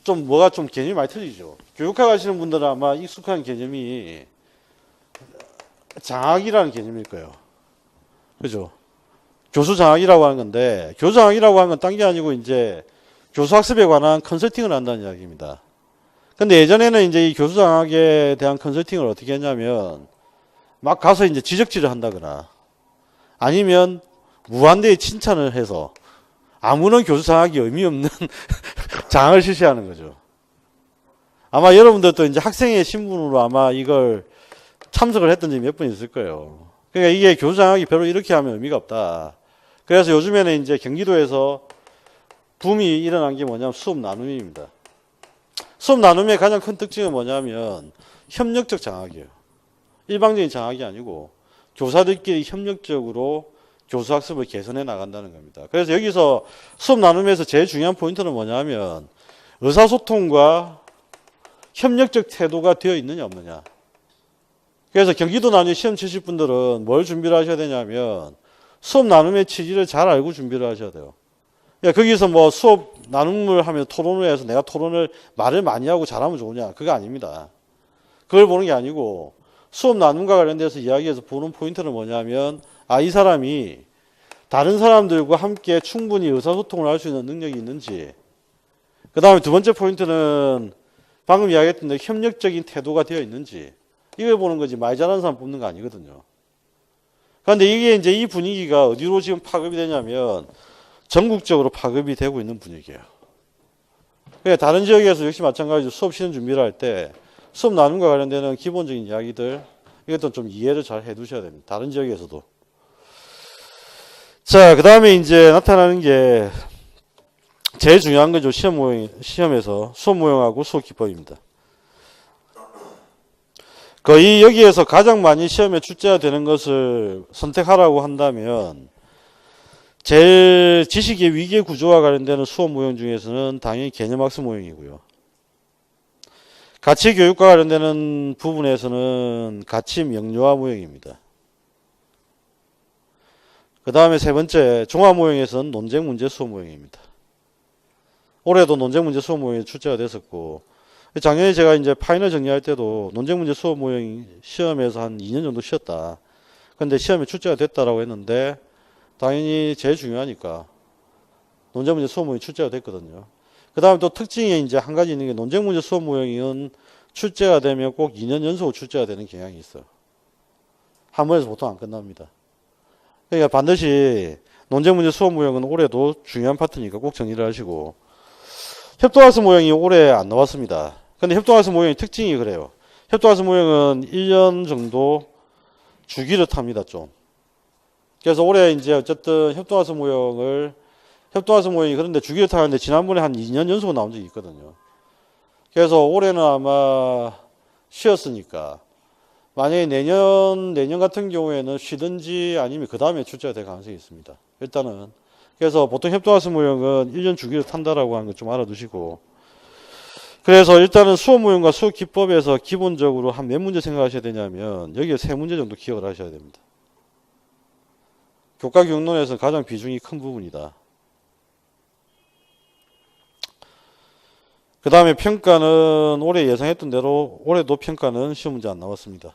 좀 뭐가 좀 개념이 많이 틀리죠. 교육학 하시는 분들은 아마 익숙한 개념이 장학이라는 개념일 거예요. 그죠? 교수 장학이라고 하는 건데, 교수 장학이라고 하는 건 딴 게 아니고 이제 교수 학습에 관한 컨설팅을 한다는 이야기입니다. 근데 예전에는 이제 이 교수 장학에 대한 컨설팅을 어떻게 했냐면, 막 가서 이제 지적질을 한다거나, 아니면 무한대의 칭찬을 해서 아무런 교수 장학이 의미 없는 장학을 실시하는 거죠. 아마 여러분들도 이제 학생의 신분으로 아마 이걸 참석을 했던 적이 몇 번 있을 거예요. 그러니까 이게 교수 장학이 별로 이렇게 하면 의미가 없다. 그래서 요즘에는 이제 경기도에서 붐이 일어난 게 뭐냐면 수업 나눔입니다. 수업 나눔의 가장 큰 특징은 뭐냐면 협력적 장학이에요. 일방적인 장학이 아니고 교사들끼리 협력적으로 교수학습을 개선해 나간다는 겁니다. 그래서 여기서 수업 나눔에서 제일 중요한 포인트는 뭐냐면 의사소통과 협력적 태도가 되어 있느냐 없느냐. 그래서 경기도 나뉘 시험 치실 분들은 뭘 준비를 하셔야 되냐면 수업 나눔의 취지를 잘 알고 준비를 하셔야 돼요. 거기서 뭐 수업 나눔을 하면 토론을 해서 내가 말을 많이 하고 잘하면 좋으냐. 그거 아닙니다. 그걸 보는 게 아니고 수업 나눔과 관련돼서 이야기해서 보는 포인트는 뭐냐면 이 사람이 다른 사람들과 함께 충분히 의사소통을 할 수 있는 능력이 있는지. 그 다음에 두 번째 포인트는 방금 이야기했던 대로 협력적인 태도가 되어 있는지. 이걸 보는 거지 말 잘하는 사람 뽑는 거 아니거든요. 그런데 이게 이제 이 분위기가 어디로 지금 파급이 되냐면 전국적으로 파급이 되고 있는 분위기예요. 그러니까 다른 지역에서 역시 마찬가지로 수업 시험 준비를 할 때 수업 나눔과 관련되는 기본적인 이야기들 이것도 좀 이해를 잘 해두셔야 됩니다. 다른 지역에서도. 자, 그 다음에 이제 나타나는 게 제일 중요한 거죠. 시험에서 수업 모형하고 수업 기법입니다. 거의 여기에서 가장 많이 시험에 출제가 되는 것을 선택하라고 한다면 제일 지식의 위계 구조와 관련되는 수업 모형 중에서는 당연히 개념학습 모형이고요. 가치 교육과 관련되는 부분에서는 가치 명료화 모형입니다. 그 다음에 세 번째 종합 모형에서는 논쟁 문제 수업 모형입니다. 올해도 논쟁 문제 수업 모형이 출제가 됐었고 작년에 제가 이제 파이널 정리할 때도 논쟁 문제 수업 모형 시험에서 한 2년 정도 쉬었다. 근데 시험에 출제가 됐다라고 했는데 당연히 제일 중요하니까 논쟁 문제 수업 모형이 출제가 됐거든요. 그 다음에 또 특징이 이제 한 가지 있는 게 논쟁 문제 수업 모형은 출제가 되면 꼭 2년 연속으로 출제가 되는 경향이 있어요. 한 번에서 보통 안 끝납니다. 그러니까 반드시 논쟁 문제 수업 모형은 올해도 중요한 파트니까 꼭 정리를 하시고 협동학습 모형이 올해 안 나왔습니다. 근데 협동학습 모형의 특징이 그래요. 협동학습 모형은 1년 정도 주기를 탑니다, 좀. 그래서 올해 이제 어쨌든 협동학습 모형이 그런데 주기를 타는데 지난번에 한 2년 연속으로 나온 적이 있거든요. 그래서 올해는 아마 쉬었으니까 만약에 내년 같은 경우에는 쉬든지 아니면 그 다음에 출제가 될 가능성이 있습니다. 일단은. 그래서 보통 협동학습 모형은 1년 주기를 탄다라고 하는 거 좀 알아두시고. 그래서 일단은 수업 모형과 수업 기법에서 기본적으로 한 몇 문제 생각하셔야 되냐면 여기에 3문제 정도 기억을 하셔야 됩니다. 교과 교육론에서는 가장 비중이 큰 부분이다. 그 다음에 평가는 올해 예상했던 대로 올해도 평가는 시험 문제 안 나왔습니다.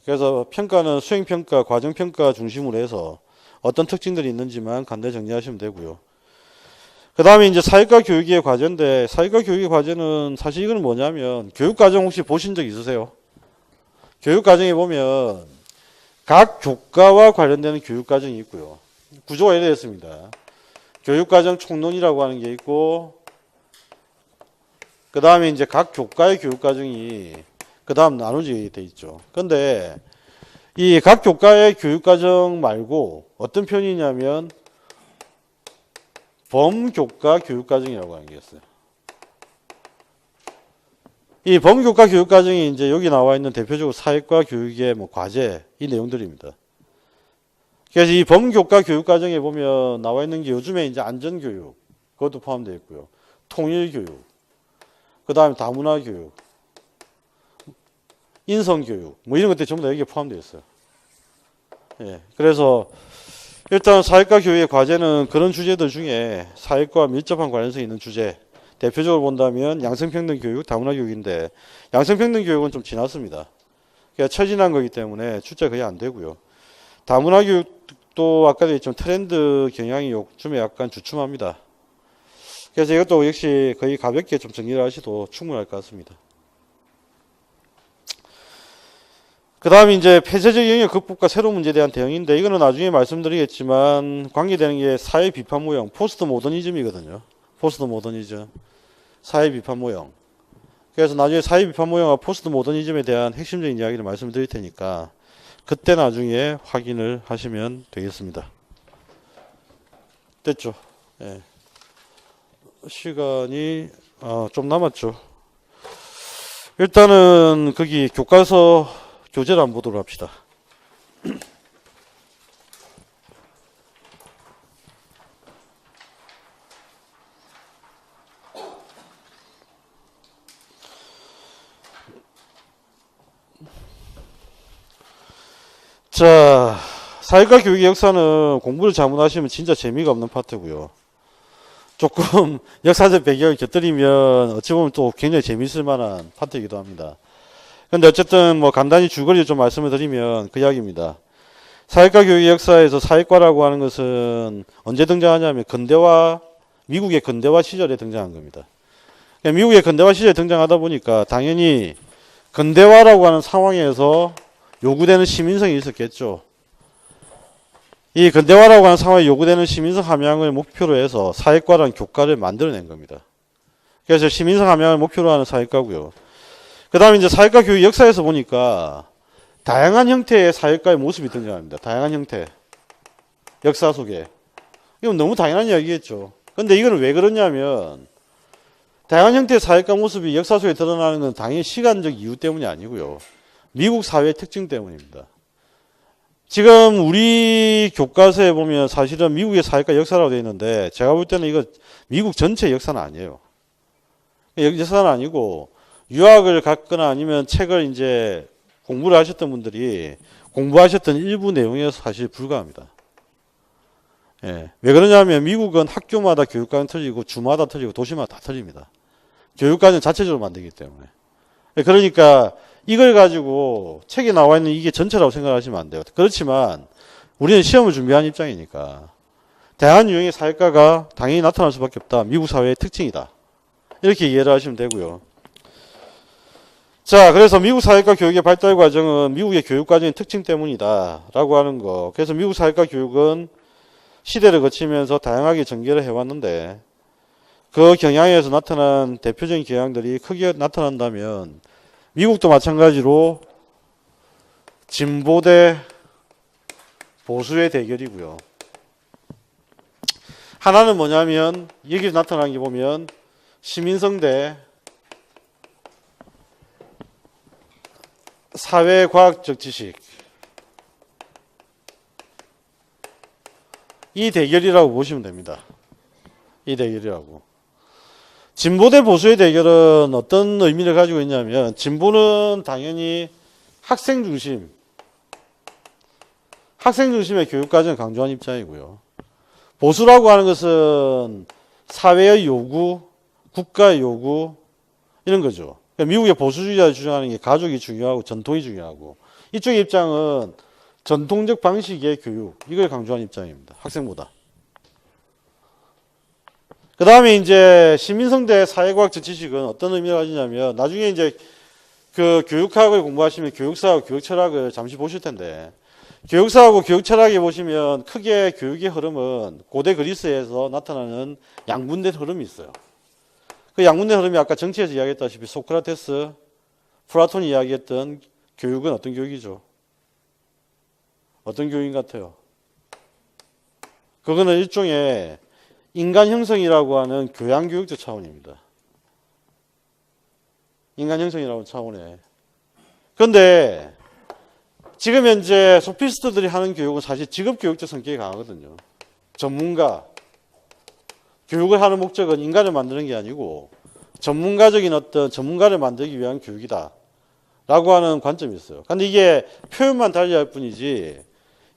그래서 평가는 수행평가, 과정평가 중심으로 해서 어떤 특징들이 있는지만 간단히 정리하시면 되고요. 그 다음에 이제 사회과 교육의 과제인데 사회과 교육의 과제는 사실 이건 뭐냐면 교육과정 혹시 보신 적 있으세요? 교육과정에 보면 각 교과와 관련되는 교육과정이 있고요. 구조가 이래 됐습니다. 교육과정 총론이라고 하는 게 있고 그 다음에 이제 각 교과의 교육과정이 그 다음 나누지 돼 있죠. 근데 이 각 교과의 교육과정 말고 어떤 편이냐면 범교과 교육과정이라고 하는 게 있어요. 이 범교과 교육과정이 이제 여기 나와 있는 대표적으로 사회과 교육의 뭐 과제 이 내용들입니다. 그래서 이 범교과 교육과정에 보면 나와 있는 게 요즘에 이제 안전교육 그것도 포함되어 있고요. 통일교육, 그 다음에 다문화교육, 인성교육 뭐 이런 것들이 전부 다 여기에 포함되어 있어요. 그래서 일단 사회과 교육의 과제는 그런 주제들 중에 사회과 밀접한 관련성이 있는 주제 대표적으로 본다면 양성평등교육, 다문화교육인데 양성평등교육은 좀 지났습니다. 그러니까 처지난 거기 때문에 출제 거의 안 되고요. 다문화교육도 아까도 했지만 트렌드 경향이 요즘에 약간 주춤합니다. 그래서 이것도 역시 거의 가볍게 좀 정리를 하셔도 충분할 것 같습니다. 그 다음에 이제 폐쇄적 영역 극복과 새로운 문제에 대한 대응인데 이거는 나중에 말씀드리겠지만 관계되는 게 사회 비판 모형, 포스트 모더니즘이거든요. 포스트 모더니즘, 사회 비판 모형. 그래서 나중에 사회 비판 모형과 포스트 모더니즘에 대한 핵심적인 이야기를 말씀드릴 테니까 그때 나중에 확인을 하시면 되겠습니다. 됐죠? 시간이 좀 남았죠. 일단은 거기 교과서 교재를 한번 보도록 합시다. 자, 사회과 교육의 역사는 공부를 잘못하시면 진짜 재미가 없는 파트고요. 조금 역사적 배경을 곁들이면 어찌 보면 또 굉장히 재미있을 만한 파트이기도 합니다. 근데 어쨌든 뭐 간단히 줄거리를 좀 말씀을 드리면 그 이야기입니다. 사회과 교육의 역사에서 사회과라고 하는 것은 언제 등장하냐면 미국의 근대화 시절에 등장한 겁니다. 미국의 근대화 시절에 등장하다 보니까 당연히 근대화라고 하는 상황에서 요구되는 시민성이 있었겠죠. 이 근대화라고 하는 상황에 요구되는 시민성 함양을 목표로 해서 사회과라는 교과를 만들어낸 겁니다. 그래서 시민성 함양을 목표로 하는 사회과고요. 그 다음에 이제 사회과 교육 역사에서 보니까 다양한 형태의 사회과의 모습이 등장합니다. 다양한 형태. 역사 속에. 이건 너무 당연한 이야기겠죠. 근데 이거는 왜 그러냐면 다양한 형태의 사회과 모습이 역사 속에 드러나는 건 당연히 시간적 이유 때문이 아니고요. 미국 사회의 특징 때문입니다. 지금 우리 교과서에 보면 사실은 미국의 사회과 역사라고 되어 있는데 제가 볼 때는 이거 미국 전체 역사는 아니에요. 역사는 아니고 유학을 갔거나 아니면 책을 이제 공부를 하셨던 분들이 공부하셨던 일부 내용에서 사실 불과합니다. 예. 왜 그러냐면 미국은 학교마다 교육과는 틀리고 주마다 틀리고 도시마다 다 틀립니다. 교육과는 자체적으로 만들기 때문에. 그러니까 이걸 가지고 책에 나와 있는 이게 전체라고 생각하시면 안 돼요. 그렇지만 우리는 시험을 준비한 입장이니까 다양한 유형의 사회과가 당연히 나타날 수밖에 없다. 미국 사회의 특징이다. 이렇게 이해를 하시면 되고요. 자, 그래서 미국 사회과 교육의 발달 과정은 미국의 교육 과정의 특징 때문이다 라고 하는 거. 그래서 미국 사회과 교육은 시대를 거치면서 다양하게 전개를 해왔는데 그 경향에서 나타난 대표적인 경향들이 크게 나타난다면 미국도 마찬가지로 진보 대 보수의 대결이고요. 하나는 뭐냐면 여기 나타나는 게 보면 시민성 대 사회과학적 지식, 이 대결이라고 보시면 됩니다. 이 대결이라고. 진보 대 보수의 대결은 어떤 의미를 가지고 있냐면 진보는 당연히 학생 중심의 교육과정을 강조한 입장이고요. 보수라고 하는 것은 사회의 요구, 국가의 요구 이런 거죠. 그러니까 미국의 보수주의자를 주장하는 게 가족이 중요하고 전통이 중요하고 이쪽의 입장은 전통적 방식의 교육 이걸 강조한 입장입니다. 학생보다. 그 다음에 이제 시민성 대 사회과학적 지식은 어떤 의미를 가지냐면 나중에 이제 그 교육학을 공부하시면 교육사하고 교육철학을 잠시 보실 텐데 교육사하고 교육철학에 보시면 크게 교육의 흐름은 고대 그리스에서 나타나는 양분된 흐름이 있어요. 그 양분된 흐름이 아까 정치에서 이야기했다시피 소크라테스, 플라톤이 이야기했던 교육은 어떤 교육이죠? 어떤 교육인 것 같아요? 그거는 일종의 인간 형성이라고 하는 교양교육적 차원입니다. 인간 형성이라는 차원에. 그런데 지금 현재 소피스트들이 하는 교육은 사실 직업교육적 성격이 강하거든요. 전문가. 교육을 하는 목적은 인간을 만드는 게 아니고 전문가적인 어떤 전문가를 만들기 위한 교육이다. 라고 하는 관점이 있어요. 근데 이게 표현만 달리할 뿐이지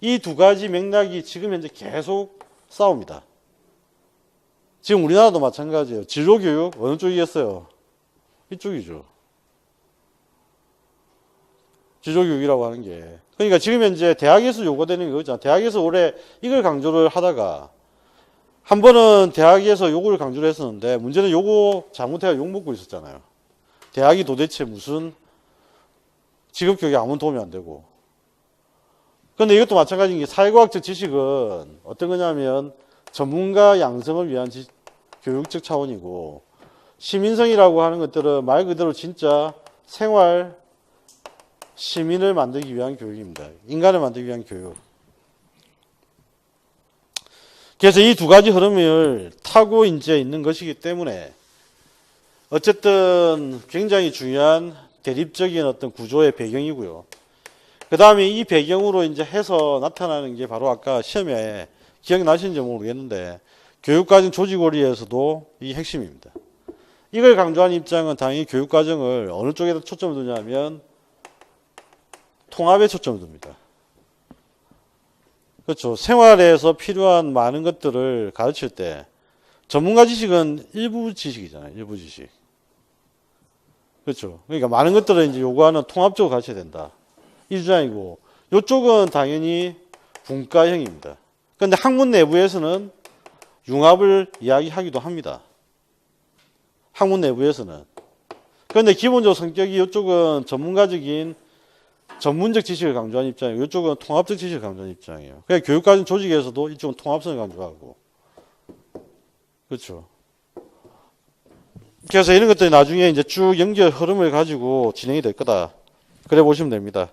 이 두 가지 맥락이 지금 현재 계속 싸웁니다. 지금 우리나라도 마찬가지예요. 진로교육 어느 쪽이겠어요? 이쪽이죠. 진로교육이라고 하는 게. 그러니까 지금 현재 대학에서 요구되는 거 있잖아. 대학에서 올해 이걸 강조를 하다가 한 번은 대학에서 요거를 강조를 했었는데 문제는 요거 잘못해서 욕먹고 있었잖아요. 대학이 도대체 무슨 직업교육에 아무 도움이 안 되고. 그런데 이것도 마찬가지인 게 사회과학적 지식은 어떤 거냐면 전문가 양성을 위한 교육적 차원이고 시민성이라고 하는 것들은 말 그대로 진짜 생활 시민을 만들기 위한 교육입니다. 인간을 만들기 위한 교육. 그래서 이 두 가지 흐름을 타고 이제 있는 것이기 때문에 어쨌든 굉장히 중요한 대립적인 어떤 구조의 배경이고요. 그 다음에 이 배경으로 이제 해서 나타나는 게 바로 아까 시험에 기억나시는지 모르겠는데 교육과정 조직원리에서도 이 핵심입니다. 이걸 강조한 입장은 당연히 교육과정을 어느 쪽에다 초점을 두냐면 통합에 초점을 둡니다. 그렇죠. 생활에서 필요한 많은 것들을 가르칠 때 전문가 지식은 일부 지식이잖아요. 일부 지식. 그렇죠. 그러니까 많은 것들을 이제 요구하는 통합적으로 가르쳐야 된다. 이 주장이고, 이쪽은 당연히 분과형입니다. 그런데 학문 내부에서는 융합을 이야기하기도 합니다. 학문 내부에서는. 그런데 기본적으로 성격이 이쪽은 전문가적인 전문적 지식을 강조하는 입장이고 이쪽은 통합적 지식을 강조하는 입장이에요. 그러니까 교육과정 조직에서도 이쪽은 통합성을 강조하고. 그렇죠. 그래서 이런 것들이 나중에 이제 쭉 연결 흐름을 가지고 진행이 될 거다. 그래 보시면 됩니다.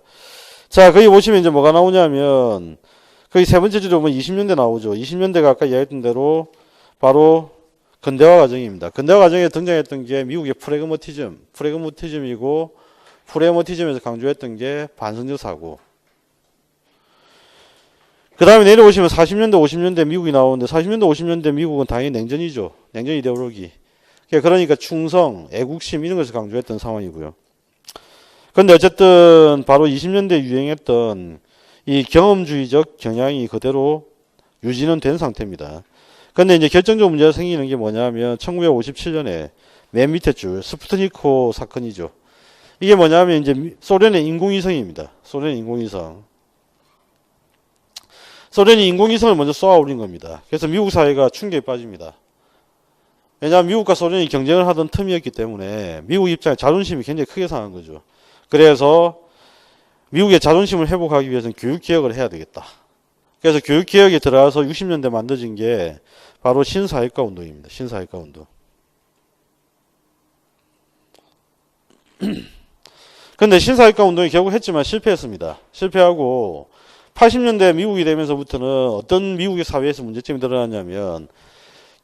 자, 거기 보시면 이제 뭐가 나오냐면, 거기 세 번째 주로 보면 20년대 나오죠. 20년대가 아까 이야기했던 대로 바로 근대화 과정입니다. 근대화 과정에 등장했던 게 미국의 프래그마티즘이고, 프래그마티즘에서 강조했던 게 반성적 사고. 그 다음에 내려오시면 40년대, 50년대 미국이 나오는데 40년대, 50년대 미국은 당연히 냉전이죠. 냉전 이데올로기. 그러니까 충성, 애국심 이런 것을 강조했던 상황이고요. 그런데 어쨌든 바로 20년대 유행했던 이 경험주의적 경향이 그대로 유지는 된 상태입니다. 그런데 이제 결정적 문제가 생기는 게 뭐냐면 1957년에 맨 밑에 줄 스푸트니크 사건이죠. 이게 뭐냐면 이제 소련의 인공위성입니다. 소련의 인공위성. 소련이 인공위성을 먼저 쏘아 올린 겁니다. 그래서 미국 사회가 충격에 빠집니다. 왜냐하면 미국과 소련이 경쟁을 하던 틈이었기 때문에 미국 입장에 자존심이 굉장히 크게 상한 거죠. 그래서 미국의 자존심을 회복하기 위해서는 교육개혁을 해야 되겠다. 그래서 교육개혁에 들어가서 60년대 만들어진 게 바로 신사회과 운동입니다. 신사회과 운동. 근데 신사회과 운동이 결국 했지만 실패했습니다. 실패하고 80년대 미국이 되면서부터는 어떤 미국의 사회에서 문제점이 드러났냐면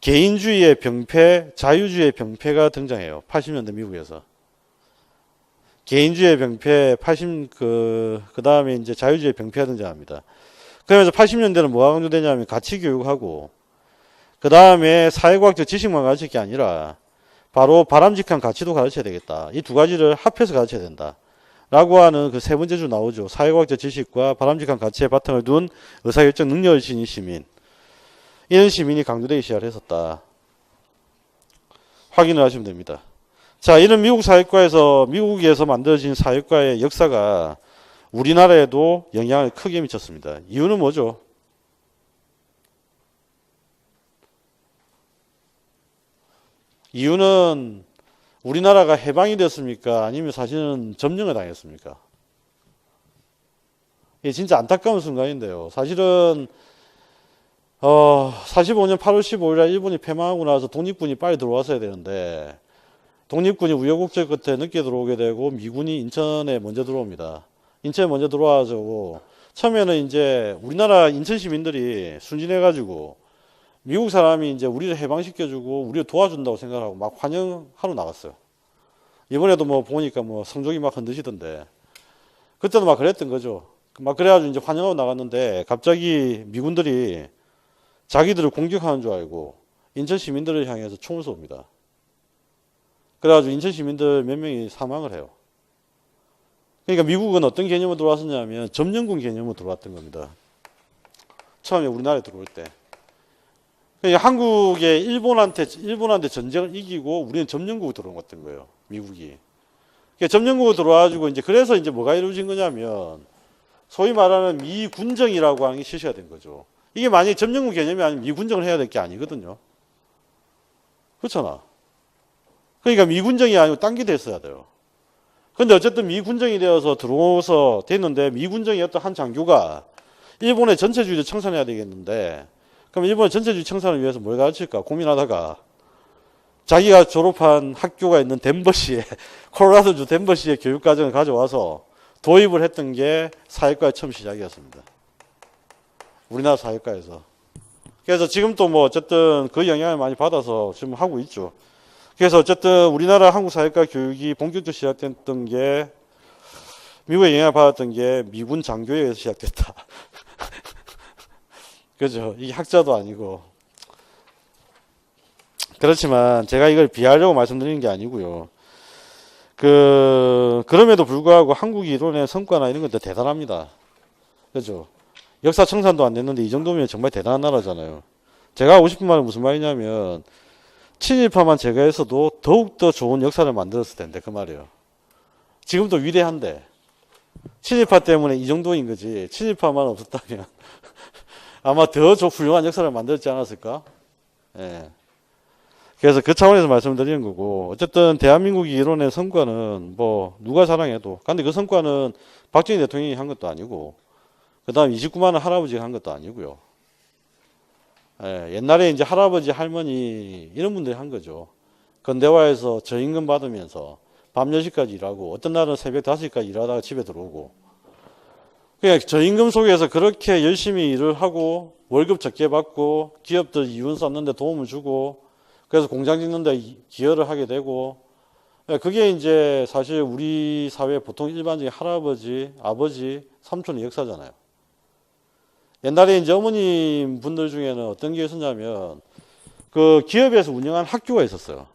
개인주의의 병폐, 자유주의의 병폐가 등장해요. 80년대 미국에서. 개인주의의 병폐, 그 다음에 이제 자유주의의 병폐가 등장합니다. 그러면서 80년대는 뭐가 강조되냐면 가치 교육하고, 그 다음에 사회과학적 지식만 가르칠 게 아니라, 바로 바람직한 가치도 가르쳐야 되겠다. 이 두 가지를 합해서 가르쳐야 된다. 라고 하는 그 세 번째 줄 나오죠. 사회과학적 지식과 바람직한 가치의 바탕을 둔 의사결정 능력을 지닌 시민. 이런 시민이 강조되기 시작을 했었다. 확인을 하시면 됩니다. 자, 이런 미국 사회과에서, 미국에서 만들어진 사회과의 역사가 우리나라에도 영향을 크게 미쳤습니다. 이유는 뭐죠? 이유는 우리나라가 해방이 됐습니까? 아니면 사실은 점령을 당했습니까? 이게 진짜 안타까운 순간인데요. 사실은 45년 8월 15일에 일본이 패망하고 나서 독립군이 빨리 들어왔어야 되는데 독립군이 우여곡절 끝에 늦게 들어오게 되고 미군이 인천에 먼저 들어옵니다. 인천에 먼저 들어와가지고 처음에는 이제 우리나라 인천 시민들이 순진해가지고 미국 사람이 이제 우리를 해방시켜주고 우리를 도와준다고 생각하고 막 환영하러 나갔어요. 이번에도 뭐 보니까 뭐 성적이 막 흔드시던데 그때도 막 그랬던 거죠. 막 그래가지고 이제 환영하고 나갔는데 갑자기 미군들이 자기들을 공격하는 줄 알고 인천 시민들을 향해서 총을 쏩니다. 그래가지고 인천 시민들 몇 명이 사망을 해요. 그러니까 미국은 어떤 개념으로 들어왔었냐면 점령군 개념으로 들어왔던 겁니다. 처음에 우리나라에 들어올 때. 그러니까 한국에 일본한테 전쟁을 이기고 우리는 점령국으로 들어왔던 거예요. 미국이. 그러니까 점령국으로 들어와가지고 이제 그래서 이제 뭐가 이루어진 거냐면 소위 말하는 미군정이라고 하는 게 실시가 된 거죠. 이게 만약에 점령국 개념이 아니면 미군정을 해야 될 게 아니거든요. 그렇잖아. 그러니까 미군정이 아니고 딴 게 됐어야 돼요. 근데 어쨌든 미군정이 되어서 들어오서 됐는데 미군정이 어떤 한 장교가 일본의 전체주의를 청산해야 되겠는데 그럼 일본의 전체주의 청산을 위해서 뭘 가르칠까 고민하다가 자기가 졸업한 학교가 있는 덴버시에 콜로라도주 덴버시의 교육과정을 가져와서 도입을 했던 게 사회과의 처음 시작이었습니다. 우리나라 사회과에서. 그래서 지금 또 뭐 어쨌든 그 영향을 많이 받아서 지금 하고 있죠. 그래서 어쨌든 우리나라 한국 사회과 교육이 본격적으로 시작됐던 게 미국의 영향을 받았던 게 미군 장교에 의해서 시작됐다. 그죠? 이게 학자도 아니고. 그렇지만 제가 이걸 비하하려고 말씀드리는 게 아니고요. 그럼에도 불구하고 한국이 이뤄낸 성과나 이런 것들 대단합니다. 그죠? 역사 청산도 안 됐는데 이 정도면 정말 대단한 나라잖아요. 제가 하고 싶은 말은 무슨 말이냐면 친일파만 제거했어도 더욱더 좋은 역사를 만들었을 텐데 그 말이에요. 지금도 위대한데 친일파 때문에 이 정도인 거지. 친일파만 없었다면 아마 더 훌륭한 역사를 만들지 않았을까? 예. 그래서 그 차원에서 말씀드리는 거고, 어쨌든 대한민국이 이뤄낸 성과는 뭐 누가 자랑해도, 근데 그 성과는 박정희 대통령이 한 것도 아니고, 그 다음 29만 원 할아버지가 한 것도 아니고요. 예, 옛날에 이제 할아버지, 할머니 이런 분들이 한 거죠. 건대화에서 저임금 받으면서 밤 10시까지 일하고, 어떤 날은 새벽 5시까지 일하다가 집에 들어오고, 그냥 저임금 속에서 그렇게 열심히 일을 하고 월급 적게 받고 기업들 이윤 쌓는데 도움을 주고 그래서 공장 짓는데 기여를 하게 되고 그게 이제 사실 우리 사회 보통 일반적인 할아버지, 아버지, 삼촌의 역사잖아요. 옛날에 이제 어머님 분들 중에는 어떤 게 있었냐면 그 기업에서 운영한 학교가 있었어요.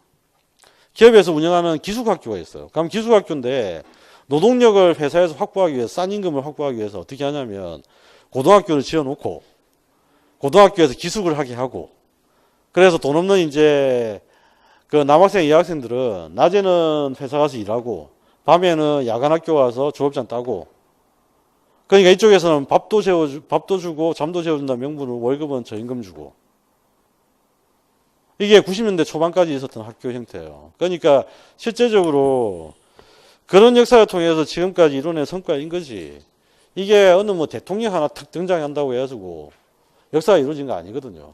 기업에서 운영하는 기숙학교가 있어요. 그럼 기숙학교인데 노동력을 회사에서 확보하기 위해서 싼 임금을 확보하기 위해서 어떻게 하냐면 고등학교를 지어놓고 고등학교에서 기숙을 하게 하고 그래서 돈 없는 이제 그 남학생, 여학생들은 낮에는 회사 가서 일하고 밤에는 야간학교 와서 졸업장 따고 그러니까 이쪽에서는 밥도 주고 잠도 재워준다는 명분으로 월급은 저임금 주고 이게 90년대 초반까지 있었던 학교 형태예요. 그러니까 실제적으로 그런 역사를 통해서 지금까지 이뤄낸 성과인 거지. 이게 어느 뭐 대통령 하나 탁 등장한다고 해가지고 역사가 이루어진 거 아니거든요.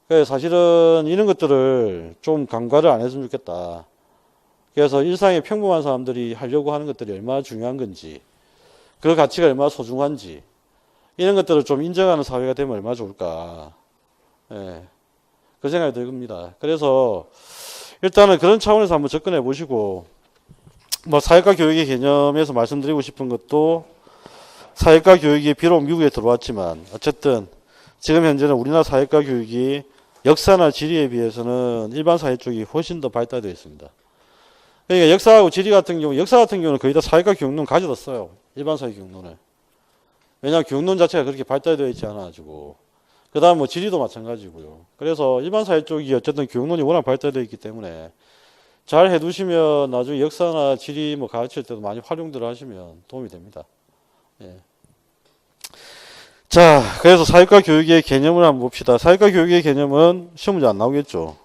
그래서 사실은 이런 것들을 좀 간과를 안 했으면 좋겠다. 그래서 일상의 평범한 사람들이 하려고 하는 것들이 얼마나 중요한 건지, 그 가치가 얼마나 소중한지, 이런 것들을 좀 인정하는 사회가 되면 얼마나 좋을까. 예. 그 생각이 듭니다. 그래서 일단은 그런 차원에서 한번 접근해 보시고, 뭐 사회과 교육의 개념에서 말씀드리고 싶은 것도 사회과 교육이 비록 미국에 들어왔지만 어쨌든 지금 현재는 우리나라 사회과 교육이 역사나 지리에 비해서는 일반 사회 쪽이 훨씬 더 발달되어 있습니다. 그러니까 역사하고 지리 같은 경우, 역사 같은 경우는 거의 다 사회과 교육론 가져다 써요. 일반 사회 교육론을. 왜냐하면 교육론 자체가 그렇게 발달되어 있지 않아가지고. 그 다음 뭐 지리도 마찬가지고요. 그래서 일반 사회 쪽이 어쨌든 교육론이 워낙 발달되어 있기 때문에 잘 해두시면 나중에 역사나 지리 뭐 가르칠 때도 많이 활용들 하시면 도움이 됩니다. 예. 자, 그래서 사회과 교육의 개념을 한번 봅시다. 사회과 교육의 개념은 시험 문제 안 나오겠죠.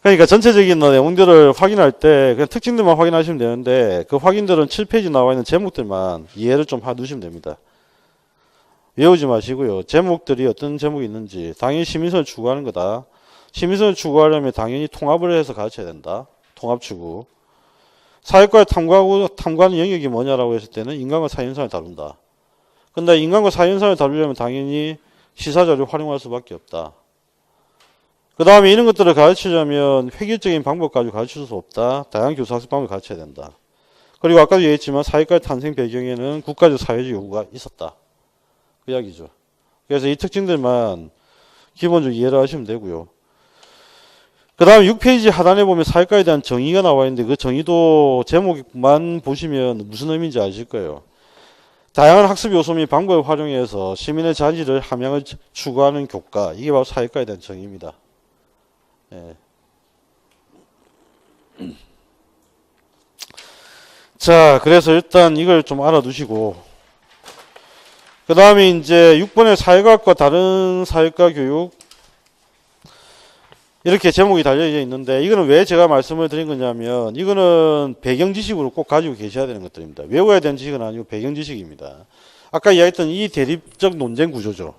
그러니까 전체적인 내용들을 확인할 때 그냥 특징들만 확인하시면 되는데 그 확인들은 7페이지 나와 있는 제목들만 이해를 좀 해두시면 됩니다. 외우지 마시고요. 제목들이 어떤 제목이 있는지 당연히 시민선을 추구하는 거다. 시민선을 추구하려면 당연히 통합을 해서 가르쳐야 된다. 통합 추구. 사회과에 탐구하는 영역이 뭐냐라고 했을 때는 인간과 사회현상을 다룬다. 근데 인간과 사회현상을 다루려면 당연히 시사자료를 활용할 수밖에 없다. 그 다음에 이런 것들을 가르치려면 획일적인 방법 가지고 가르칠 수 없다. 다양한 교수학습 방법을 가르쳐야 된다. 그리고 아까도 얘기했지만 사회과의 탄생 배경에는 국가적 사회적 요구가 있었다. 그 이야기죠. 그래서 이 특징들만 기본적으로 이해를 하시면 되고요. 그 다음 6페이지 하단에 보면 사회과에 대한 정의가 나와 있는데 그 정의도 제목만 보시면 무슨 의미인지 아실 거예요. 다양한 학습 요소 및 방법을 활용해서 시민의 자질을 함양을 추구하는 교과. 이게 바로 사회과에 대한 정의입니다. 예. 자, 그래서 일단 이걸 좀 알아두시고 그 다음에 이제 6번의 사회과학과 다른 사회과 교육 이렇게 제목이 달려져 있는데 이거는 왜 제가 말씀을 드린 거냐면 이거는 배경 지식으로 꼭 가지고 계셔야 되는 것들입니다. 외워야 되는 지식은 아니고 배경 지식입니다. 아까 이야기했던 이 대립적 논쟁 구조죠.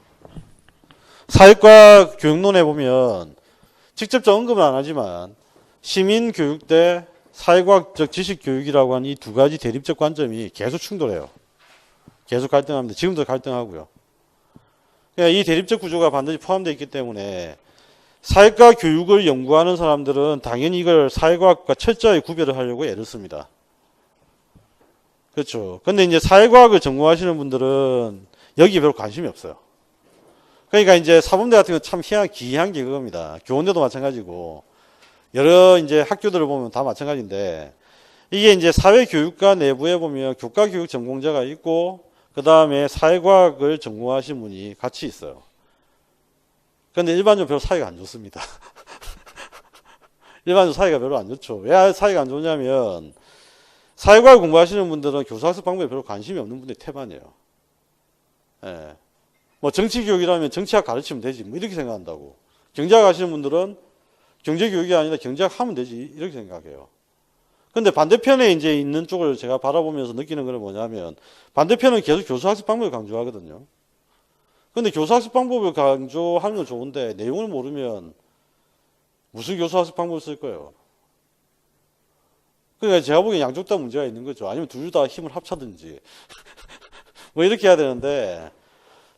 사회과 교육론에 보면 직접적 언급은 안 하지만 시민교육 대 사회과학적 지식교육이라고 하는 이 두 가지 대립적 관점이 계속 충돌해요. 계속 갈등합니다. 지금도 갈등하고요. 그러니까 이 대립적 구조가 반드시 포함되어 있기 때문에 사회과 교육을 연구하는 사람들은 당연히 이걸 사회과학과 철저히 구별을 하려고 애를 씁니다. 그렇죠. 근데 이제 사회과학을 전공하시는 분들은 여기에 별로 관심이 없어요. 그러니까 이제 사범대 같은 건 참 기이한 게 그겁니다. 교원대도 마찬가지고 여러 이제 학교들을 보면 다 마찬가지인데 이게 이제 사회교육과 내부에 보면 교과교육 전공자가 있고 그 다음에 사회과학을 전공하신 분이 같이 있어요. 근데 일반적으로 별로 사이가 안 좋습니다. 일반적으로 사이가 별로 안 좋죠. 왜 사이가 안 좋냐면 사회과학 공부하시는 분들은 교수학습 방법에 별로 관심이 없는 분들이 태반이에요. 예. 뭐 정치교육이라면 정치학 가르치면 되지 뭐 이렇게 생각한다고. 경제학 하시는 분들은 경제교육이 아니라 경제학 하면 되지 이렇게 생각해요. 근데 반대편에 이제 있는 쪽을 제가 바라보면서 느끼는 건 뭐냐면 반대편은 계속 교수학습 방법을 강조하거든요. 근데 교수학습 방법을 강조하는 건 좋은데 내용을 모르면 무슨 교수학습 방법을 쓸 거예요. 그러니까 제가 보기엔 양쪽 다 문제가 있는 거죠. 아니면 둘 다 힘을 합쳐든지 뭐 이렇게 해야 되는데